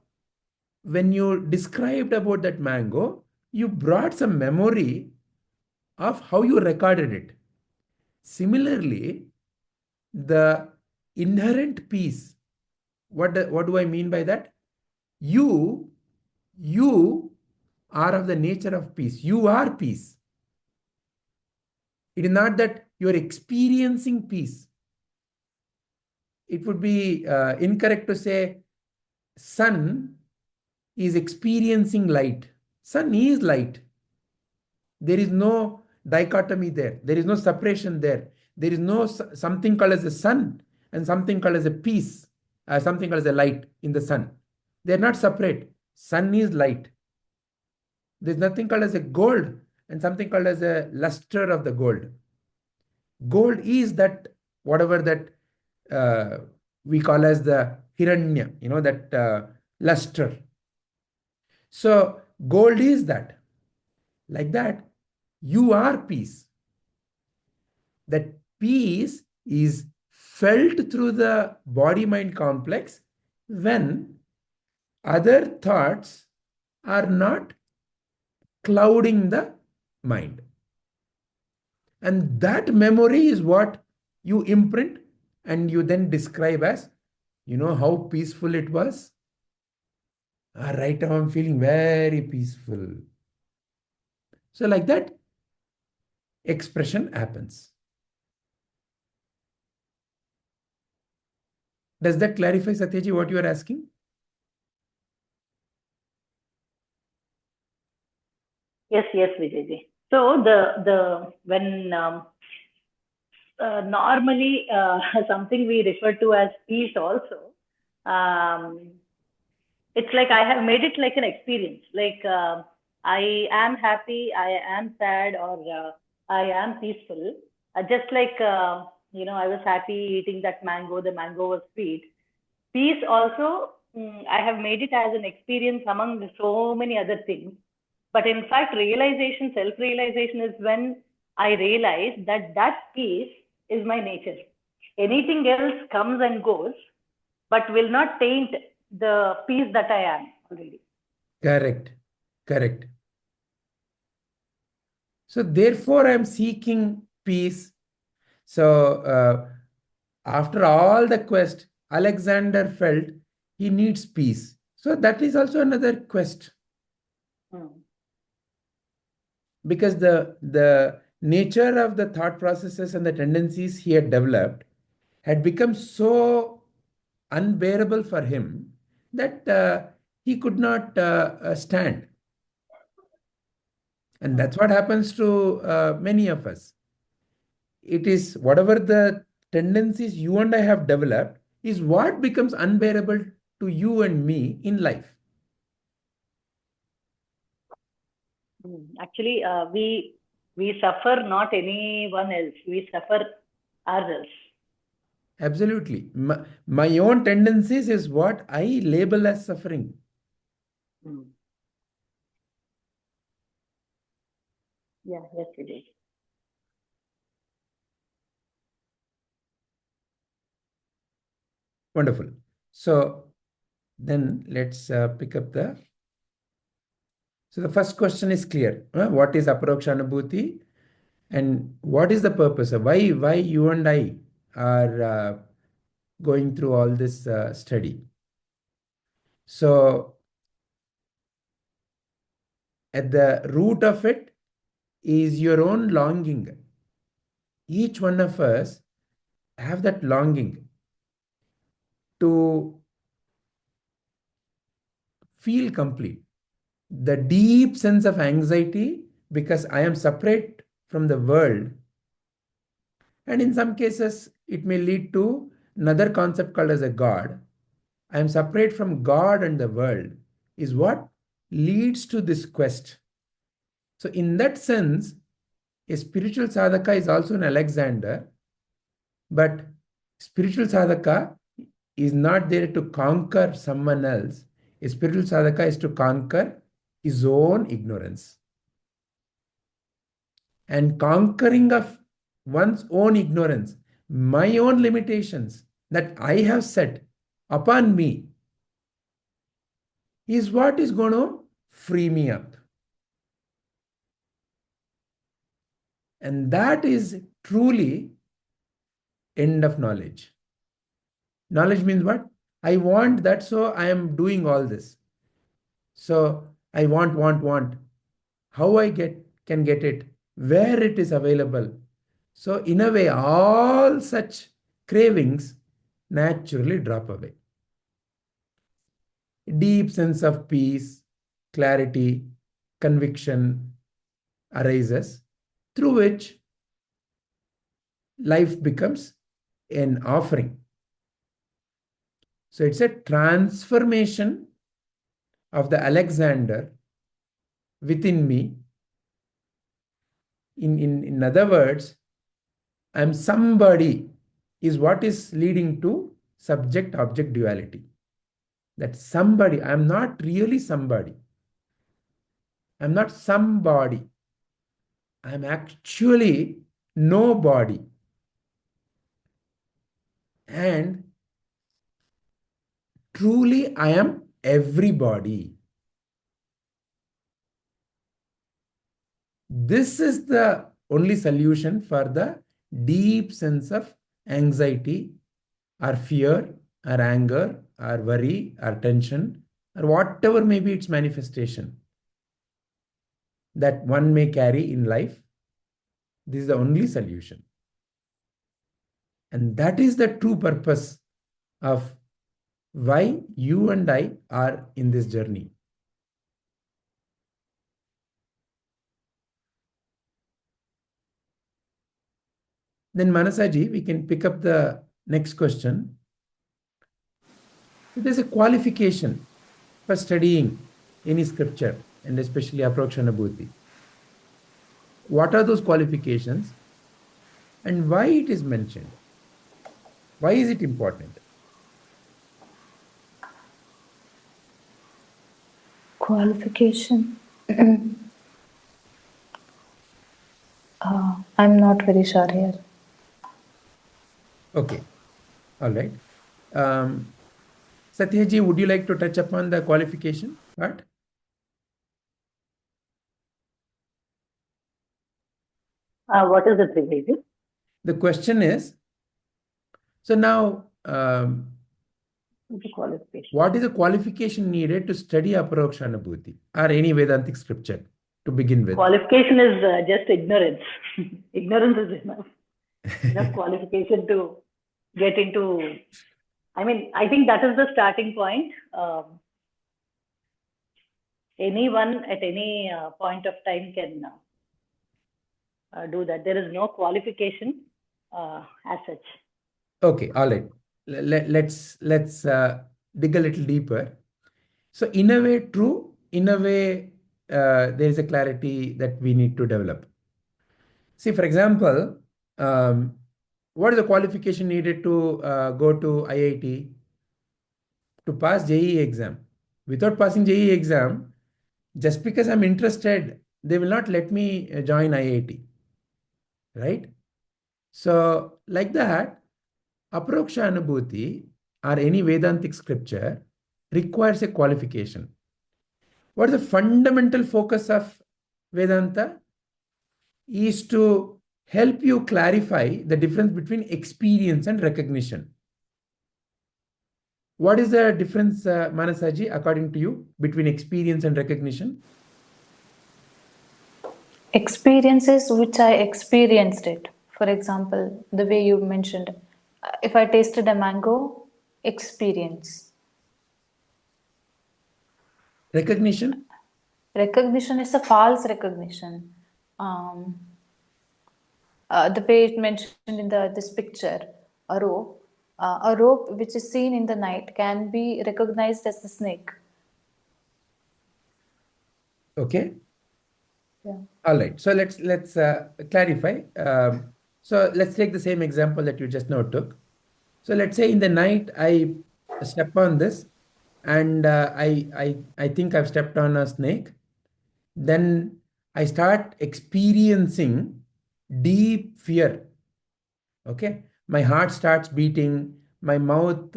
A: when you described about that mango, you brought some memory of how you recorded it. Similarly, the inherent peace. What do I mean by that? You are of the nature of peace. You are peace. It is not that you are experiencing peace. It would be incorrect to say sun is experiencing light. Sun is light. There is no dichotomy there. There is no separation there. There is no something called as a sun and something called as a peace, something called as a light in the sun. They are not separate. Sun is light. There's nothing called as a gold and something called as a luster of the gold. Gold is that whatever that we call as the hiranya, that luster. So gold is that. Like that, you are peace. That peace is felt through the body-mind complex when other thoughts are not clouding the mind. And that memory is what you imprint and you then describe as You know how peaceful it was? Right now I'm feeling very peaceful. So like that, expression happens. Does that clarify, Satyaji, what you are asking?
D: Yes, yes, Vijayji. So the when normally something we refer to as peace also, um, it's like I have made it like an experience. Like I am happy, I am sad, or I am peaceful. Just like I was happy eating that mango. The mango was sweet. Peace also, I have made it as an experience among so many other things. But in fact, realization, self-realization is when I realize that that peace is my nature. Anything else comes and goes, but will not taint the peace that I am already.
A: Correct. Correct. So therefore, I'm seeking peace. So after all the quest, Alexander felt he needs peace. So that is also another quest, because the nature of the thought processes and the tendencies he had developed had become so unbearable for him that he could not stand. And that's what happens to many of us. It is whatever the tendencies you and I have developed is what becomes unbearable to you and me in life.
D: Actually, we suffer not anyone else. We suffer ourselves.
A: Absolutely. My own tendencies is what I label as suffering.
D: Yeah, yes, it is.
A: Wonderful. So then let's pick up the. So the first question is clear. What is Aparoksha Anubhuti? And what is the purpose of why you and I are going through all this study? So at the root of it is your own longing. Each one of us have that longing to feel complete. The deep sense of anxiety because I am separate from the world. And in some cases, it may lead to another concept called as a God. I am separate from God and the world is what leads to this quest. So in that sense, a spiritual sadhaka is also an Alexander, but spiritual sadhaka is not there to conquer someone else. A spiritual sadhaka is to conquer his own ignorance. And conquering of one's own ignorance, my own limitations that I have set upon me is what is going to free me up. And that is truly end of knowledge. Knowledge means what? I want that, so I am doing all this. So I want. How I can get it, where it is available. So in a way, all such cravings naturally drop away. Deep sense of peace, clarity, conviction arises, through which life becomes an offering. So it's a transformation of the Alexander within me. In other words, I'm somebody is what is leading to subject-object duality. That somebody, I'm not really somebody. I'm not somebody. I'm actually nobody. And truly, I am everybody. This is the only solution for the deep sense of anxiety or fear our anger, our worry, our tension, or whatever may be its manifestation that one may carry in life, this is the only solution. And that is the true purpose of why you and I are in this journey. Then Manasaji, we can pick up the next question. There's a qualification for studying any scripture, and especially Aparoksha Anubhuti. What are those qualifications and why it is mentioned? Why is it important?
C: Qualification. I'm not very sure here.
A: Okay, all right. Satyaji, would you like to touch upon the qualification part?
D: What is it, Trivedi?
A: The question is, so now,
D: The qualification.
A: what is the qualification needed to study Aparoksha Anubhuti or any Vedantic scripture to begin with?
D: Qualification is just ignorance. Ignorance is enough. Enough qualification to get into. I mean, I think that is the starting point. Anyone at any point of time can do that. There is no qualification as such.
A: Okay, all right. Let's dig a little deeper. So in a way, true. In a way, there is a clarity that we need to develop. See, for example, what is the qualification needed to go to IIT to pass JEE exam? Without passing JEE exam, just because I'm interested, they will not let me join IIT, right? So like that, Aparoksha Anubhuti or any Vedantic scripture requires a qualification. What is the fundamental focus of Vedanta? Is to help you clarify the difference between experience and recognition. What is the difference, Manasaji, according to you, between experience and recognition?
C: Experiences which I experienced it. For example, the way you mentioned, if I tasted a mango, experience.
A: Recognition?
C: Recognition is a false recognition. The way it mentioned in this picture, a rope which is seen in the night can be recognized as a snake.
A: Okay.
C: Yeah.
A: All right. So let's clarify. So let's take the same example that you just now took. So let's say in the night I step on this, and I think I've stepped on a snake. Then I start experiencing deep fear. Okay, my heart starts beating, my mouth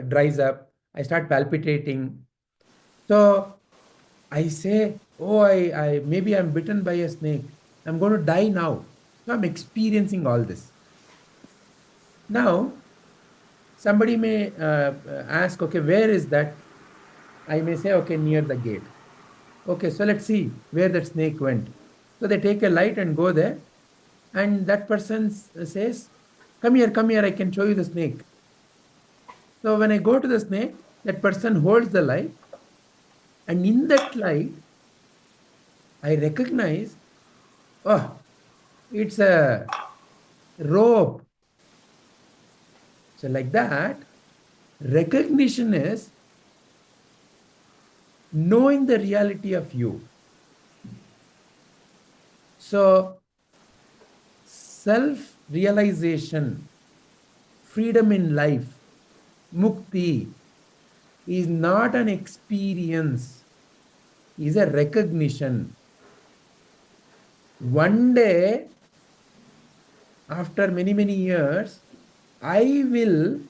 A: dries up, I start palpitating. So I say, oh, I maybe I'm bitten by a snake. I'm going to die now. So I'm experiencing all this. Now, somebody may ask, okay, where is that? I may say, okay, near the gate. Okay, so let's see where that snake went. So they take a light and go there. And that person says, come here, I can show you the snake. So when I go to the snake, that person holds the light. And in that light, I recognize, oh, it's a rope. So like that, recognition is knowing the reality of you. So self-realization, freedom in life, mukti, is not an experience, is a recognition. One day, after many, many years, I will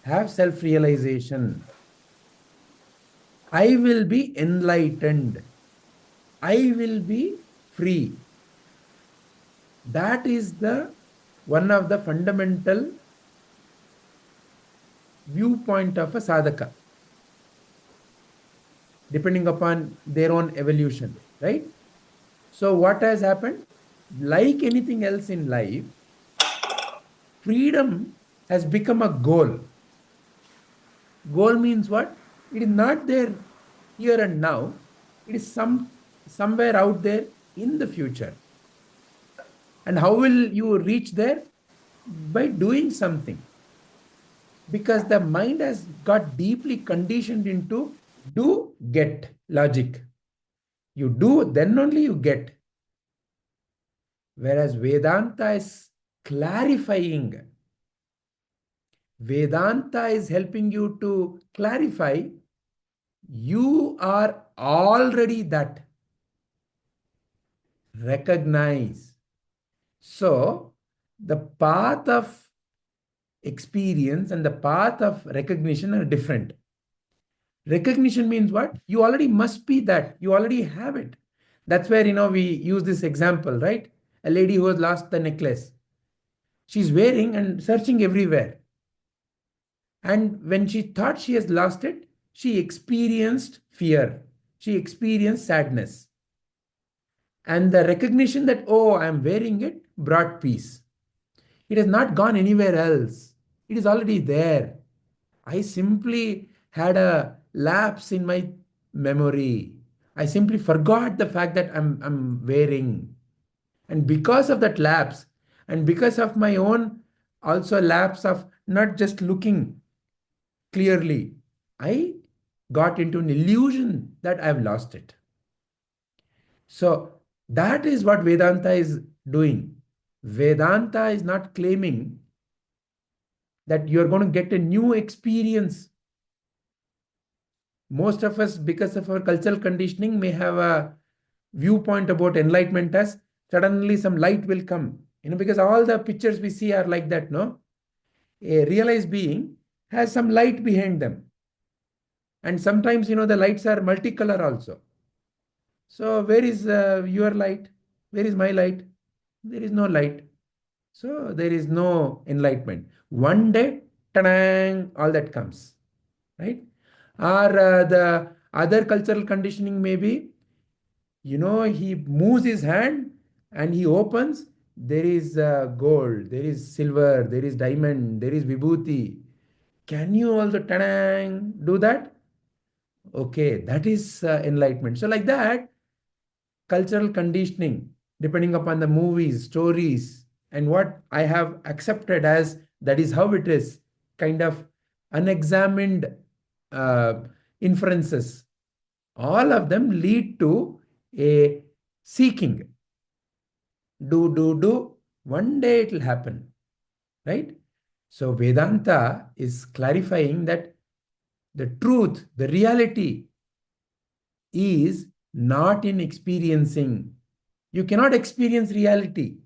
A: have self-realization. I will be enlightened. I will be free. That is the one of the fundamental viewpoint of a sadhaka, depending upon their own evolution, right? So what has happened? Like anything else in life, freedom has become a goal. Goal means what? It is not there here and now. It is somewhere out there in the future. And how will you reach there? By doing something. Because the mind has got deeply conditioned into do get logic. You do, then only you get. Whereas Vedanta is clarifying. Vedanta is helping you to clarify you are already that. Recognize. So, the path of experience and the path of recognition are different. Recognition means what? You already must be that. You already have it. That's where, we use this example, right? A lady who has lost the necklace. She's wearing and searching everywhere. And when she thought she has lost it, she experienced fear. She experienced sadness. And the recognition that, oh, I'm wearing it, brought peace. It has not gone anywhere else. It is already there. I simply had a lapse in my memory. I simply forgot the fact that I'm wearing. And because of that lapse, and because of my own also lapse of not just looking clearly, I got into an illusion that I've lost it. So that is what Vedanta is doing. Vedanta is not claiming that you're going to get a new experience. Most of us, because of our cultural conditioning, may have a viewpoint about enlightenment as suddenly some light will come. Because all the pictures we see are like that, no? A realized being has some light behind them. And sometimes, the lights are multicolor also. So where is your light? Where is my light? There is no light. So there is no enlightenment. One day, ta-dang, all that comes, right? Or the other cultural conditioning may be, he moves his hand and he opens, there is gold, there is silver, there is diamond, there is vibhuti. Can you also ta-dang, do that? Okay, that is enlightenment. So like that, cultural conditioning, depending upon the movies, stories, and what I have accepted as that is how it is, kind of unexamined uh, inferences, all of them lead to a seeking. Do. One day it will happen, right? So Vedanta is clarifying that the truth, the reality is not in experiencing. You cannot experience reality.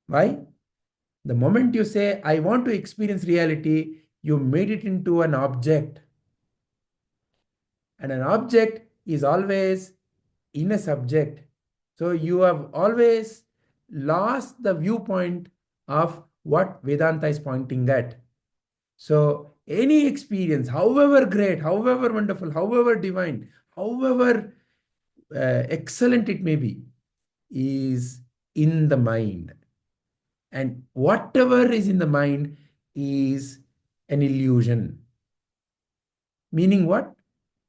A: Why? The moment you say, I want to experience reality, you made it into an object. And an object is always in a subject. So you have always lost the viewpoint of what Vedanta is pointing at. So any experience, however great, however wonderful, however divine, however excellent it may be, is in the mind. And whatever is in the mind is an illusion. Meaning what?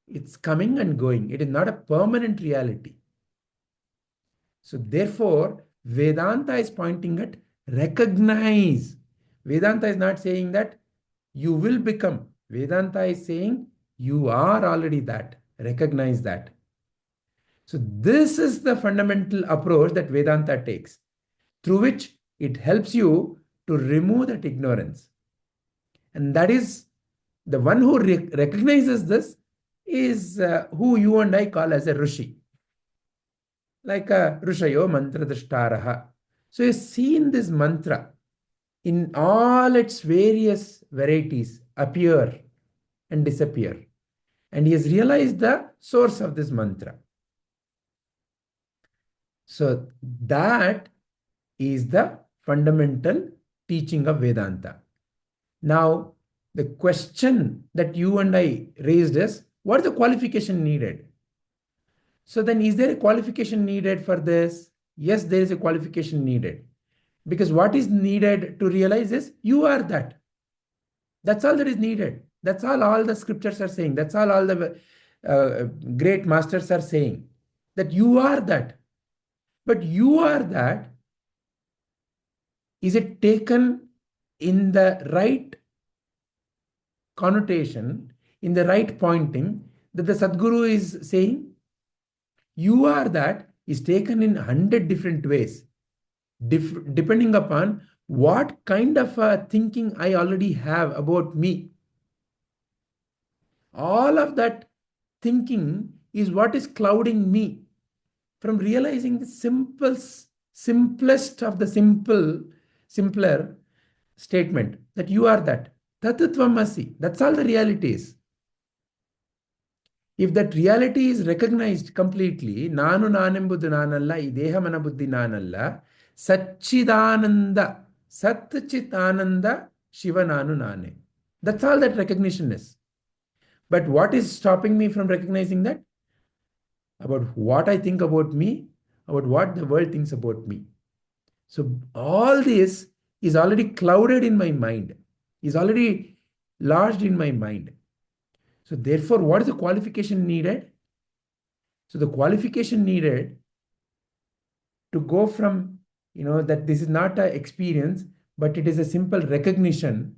A: It's coming and going. It is not a permanent reality. So therefore, Vedanta is pointing at recognize. Vedanta is not saying that you will become. Vedanta is saying you are already that. Recognize that. So this is the fundamental approach that Vedanta takes, through which it helps you to remove that ignorance. And that is the one who recognizes this is who you and I call as a Rishi. Like a Rishayo mantra dashtaraha. So you've seen this mantra in all its various varieties appear and disappear. And he has realized the source of this mantra. So that is the fundamental teaching of Vedanta. Now, the question that you and I raised is, what is the qualification needed? So then, is there a qualification needed for this? Yes, there is a qualification needed. Because what is needed to realize is, you are that. That's all that is needed. That's all the scriptures are saying. That's all the great masters are saying. That you are that. But you are that. Is it taken in the right connotation, in the right pointing, that the Sadguru is saying? You are that is taken in 100 different ways, depending upon what kind of a thinking I already have about me. All of that thinking is what is clouding me from realizing the simplest of the simpler statement that you are that. Tatattvamasi. That's all the reality is. If that reality is recognized completely, Nanu Nanembudu Nanalla, Ideha Manabuddhi Nanalla, Satchidananda, Satchitananda, Shiva Nanu Nane. That's all that recognition is. But what is stopping me from recognizing that? About what I think about me, about what the world thinks about me. So all this is already clouded in my mind, is already lodged in my mind. So therefore, what is the qualification needed? So the qualification needed to go from, that this is not an experience, but it is a simple recognition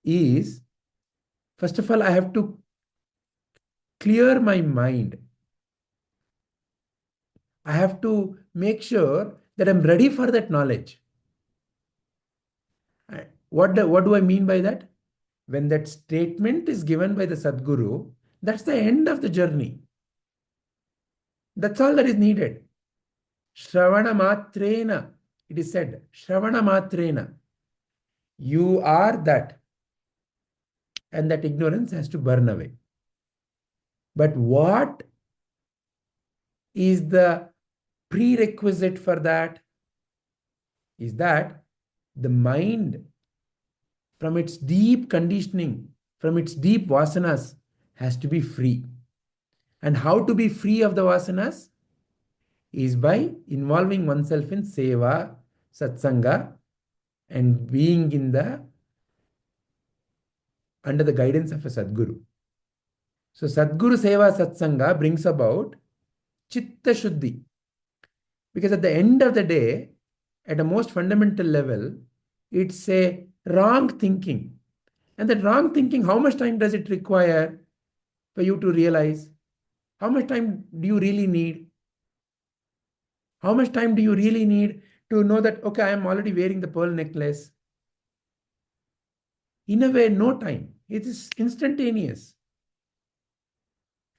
A: is, first of all, I have to clear my mind. I have to make sure that I'm ready for that knowledge. What do I mean by that? When that statement is given by the Sadguru, that's the end of the journey. That's all that is needed. Shravana matrena, it is said, Shravana matrena, you are that. And that ignorance has to burn away. But what is the prerequisite for that? Is that the mind, from its deep conditioning, from its deep vasanas, has to be free. And how to be free of the vasanas? Is by involving oneself in seva, satsanga, and being under the guidance of a Sadguru. So Sadguru Seva Satsanga brings about Chitta Shuddhi. Because at the end of the day, at a most fundamental level, it's a wrong thinking. And that wrong thinking, how much time does it require for you to realize? How much time do you really need? How much time do you really need to know that, okay, I am already wearing the pearl necklace? In a way, no time. It is instantaneous.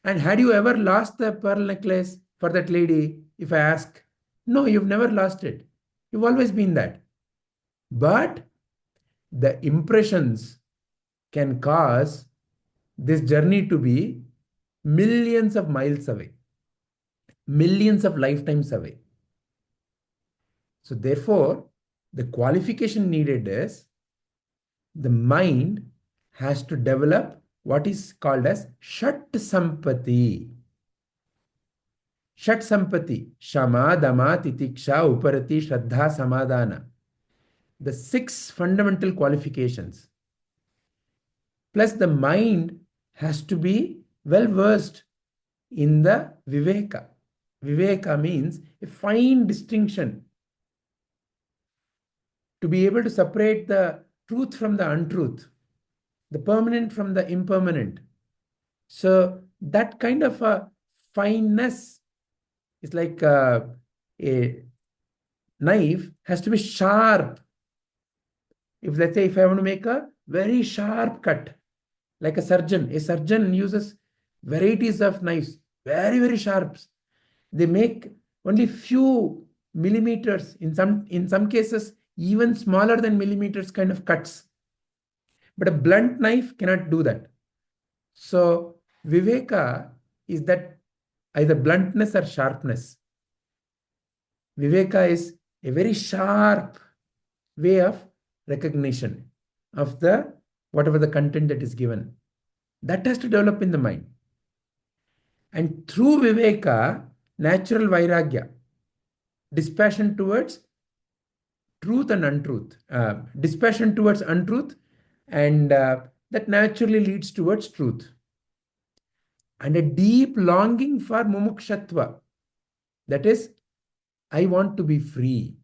A: And had you ever lost the pearl necklace for that lady, if I ask? No, you've never lost it. You've always been that. But the impressions can cause this journey to be millions of miles away, millions of lifetimes away. So therefore, the qualification needed is the mind has to develop what is called as Shat Sampati. Shat Sampati, Shama, Dama, Titiksha, Uparati, Shraddha, Samadhana. The 6 fundamental qualifications. Plus the mind has to be well versed in the Viveka. Viveka means a fine distinction. To be able to separate the truth from the untruth, the permanent from the impermanent. So that kind of a fineness is like a knife has to be sharp. If let's say if I want to make a very sharp cut, like a surgeon uses varieties of knives, very, very sharp. They make only few millimeters, in some cases, even smaller than millimeters kind of cuts. But a blunt knife cannot do that. So Viveka is that either bluntness or sharpness. Viveka is a very sharp way of recognition. of the whatever the content that is given. That has to develop in the mind. And through Viveka, natural Vairagya, dispassion towards truth and untruth, dispassion towards untruth, and that naturally leads towards truth. And a deep longing for mumukshatva, that is, I want to be free.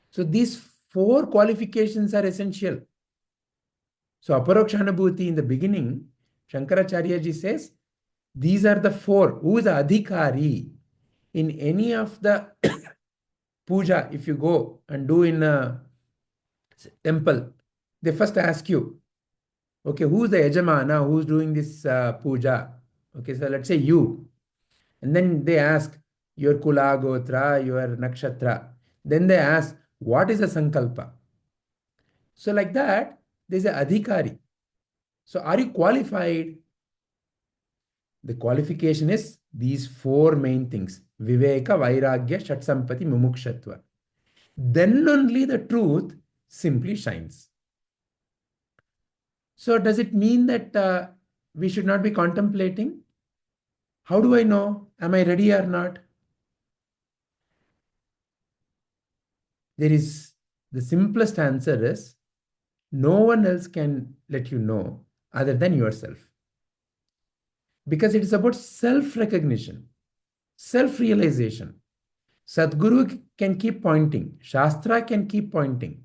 A: So these 4 qualifications are essential. So Aparoksha Anubhuti in the beginning, Shankaracharya ji says, these are the 4. Who is the adhikari? In any of the puja, if you go and do in a temple, they first ask you, okay, who's the yajamana, who's doing this puja? Okay, so let's say you. And then they ask your kula, gotra, your nakshatra. Then they ask, what is a sankalpa? So like that, there's an adhikari. So are you qualified? The qualification is these 4 main things: Viveka, Vairagya, Shatsampati, Mumukshatva. Then only the truth simply shines. So does it mean that we should not be contemplating? How do I know? Am I ready or not? The simplest answer is no one else can let you know other than yourself. Because it is about self-recognition, self-realization. Sadguru can keep pointing, Shastra can keep pointing,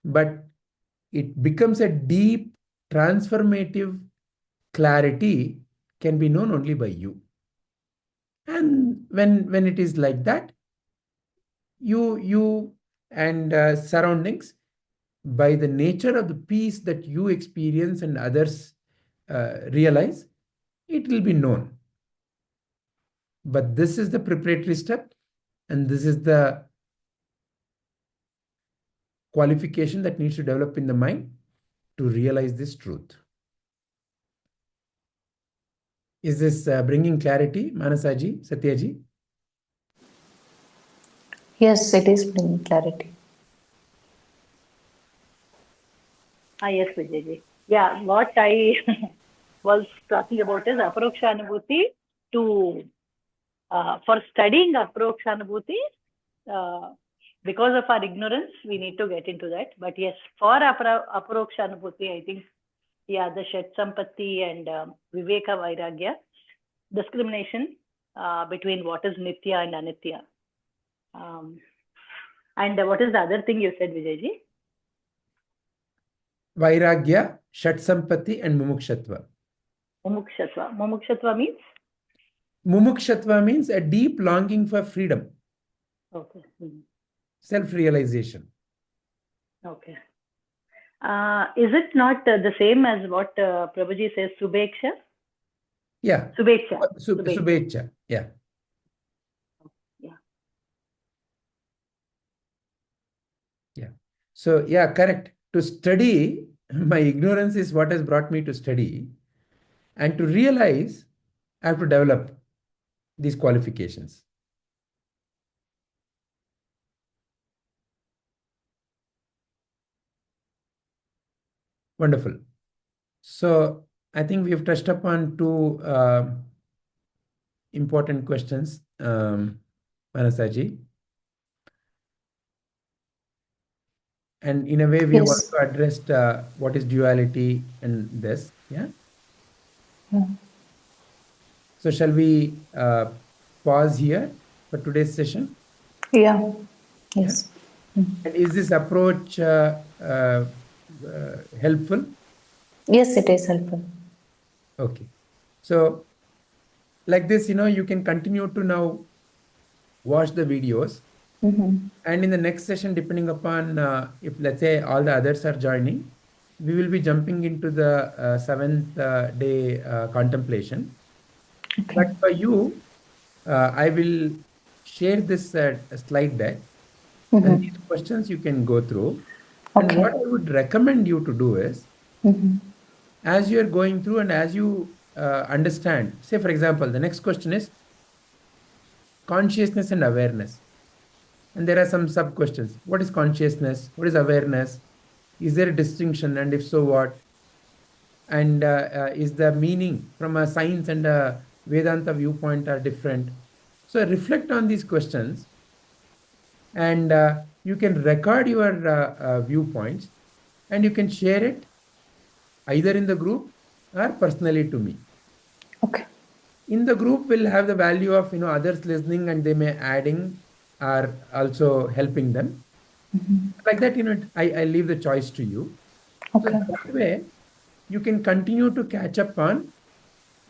A: but it becomes a deep, transformative clarity can be known only by you. And when it is like that, you and surroundings, by the nature of the peace that you experience and others realize, it will be known. But this is the preparatory step, and this is the qualification that needs to develop in the mind to realize this truth. Is this bringing clarity, Manasaji, Satyaji?
C: Yes, it is bringing clarity.
D: Yes, Vijayji. Yeah, what I was talking about is Aparoksha Anubhuti. For studying Aparoksha Anubhuti, because of our ignorance, we need to get into that. But yes, for Aparoksha Anubhuti, I think, yeah, the Shat Sampatti and Viveka Vairagya, discrimination between what is Nitya and Anitya. And what is the other thing you said, Vijayji?
A: Vairagya, Shat Sampatti, and Mumukshatva.
D: Mumukshatva. Mumukshatva means?
A: Mumukshatva means a deep longing for freedom.
D: Okay.
A: Self-realization.
D: Okay. Is it not the same as what Prabhuji says, Subheksha?
A: Yeah.
D: Subheksha.
A: Subheksha. Yeah.
D: Yeah.
A: Yeah. So, yeah, correct. To study, my ignorance is what has brought me to study. And to realize, I have to develop these qualifications. Wonderful. So I think we have touched upon 2 important questions, Manasaji. And in a way, we have also addressed what is duality and this. Yeah. So shall we pause here for today's session?
C: Yeah. Yes.
A: Yeah? And is this approach helpful?
C: Yes, it is helpful.
A: Okay. So like this, you can continue to now watch the videos. And in the next session, depending upon if, let's say, all the others are joining, we will be jumping into the 7th day contemplation. Okay. But for you, I will share this slide deck. And these questions you can go through. Okay. And what I would recommend you to do is, as you are going through and as you understand, say, for example, the next question is consciousness and awareness. And there are some sub questions. What is consciousness? What is awareness? Is there a distinction, and if so, what? And is the meaning from a science and a Vedanta viewpoint are different? So reflect on these questions, and you can record your viewpoints, and you can share it either in the group or personally to me.
C: Okay.
A: In the group will have the value of others listening, and they may adding or also helping them. Like that, I leave the choice to you. So
C: Okay.
A: that way you can continue to catch up on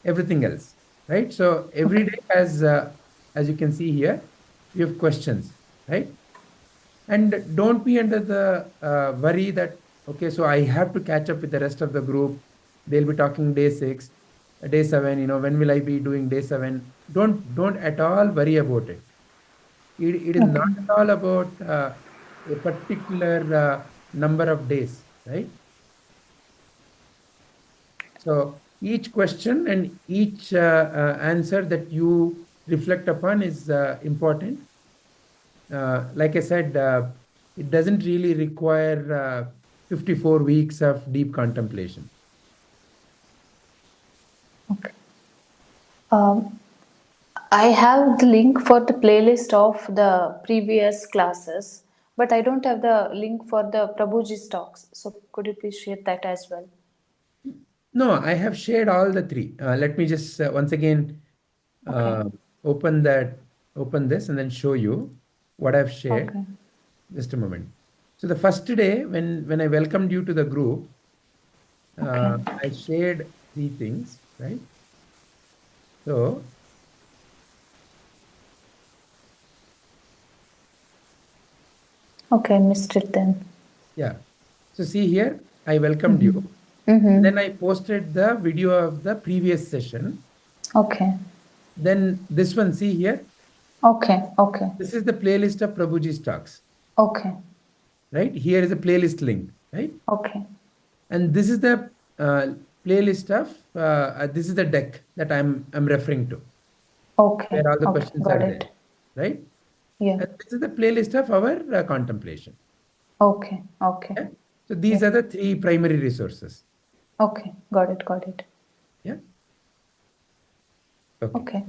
A: everything else, right? So every day, as you can see here, you have questions, right? And don't be under the worry that, okay, so I have to catch up with the rest of the group. They'll be talking day 6, day 7, when will I be doing day 7? Don't at all worry about it. It is not at all about a particular number of days, right? So each question and each answer that you reflect upon is important. Like I said, it doesn't really require 54 weeks of deep contemplation.
C: Okay. I have the link for the playlist of the previous classes, but I don't have the link for the Prabhuji's talks. So could you please share that as well?
A: No, I have shared all the three. Let me just once again
C: Okay.
A: open this and then show you what I've shared.
C: Okay.
A: Just a moment. So the first day when I welcomed you to the group, I shared 3 things, right? So
C: Okay, missed it then.
A: yeah. So see here, I welcomed you. Then I posted the video of the previous session.
C: Okay.
A: Then this one, see here,
C: Okay. Okay.
A: this is the playlist of Prabhuji's talks,
C: Okay.
A: right? Here is a playlist link, right?
C: Okay.
A: And this is the playlist of, this is the deck that I'm referring to,
C: Okay.
A: where all the
C: Okay.
A: questions
C: Got
A: are
C: it.
A: there, right?
C: Yeah.
A: And this is the playlist of our contemplation.
C: Okay. Okay.
A: Yeah? So these are the 3 primary resources.
C: Okay. Got it. Got it.
A: Yeah. Okay.
C: Okay.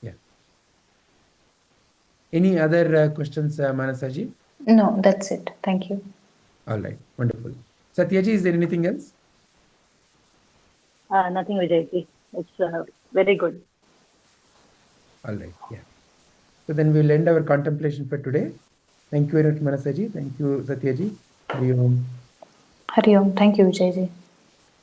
A: Yeah. Any other questions, Manasaji?
C: No, that's it. Thank you.
A: All right. Wonderful. Satyaji, is there anything else?
D: Nothing, Vijayji. It's very good.
A: All right. Yeah. So then we'll end our contemplation for today. Thank you very much, Manasaji. Thank you, Satyaji. Hari Om.
C: Hari Om. Thank you, Vijayji.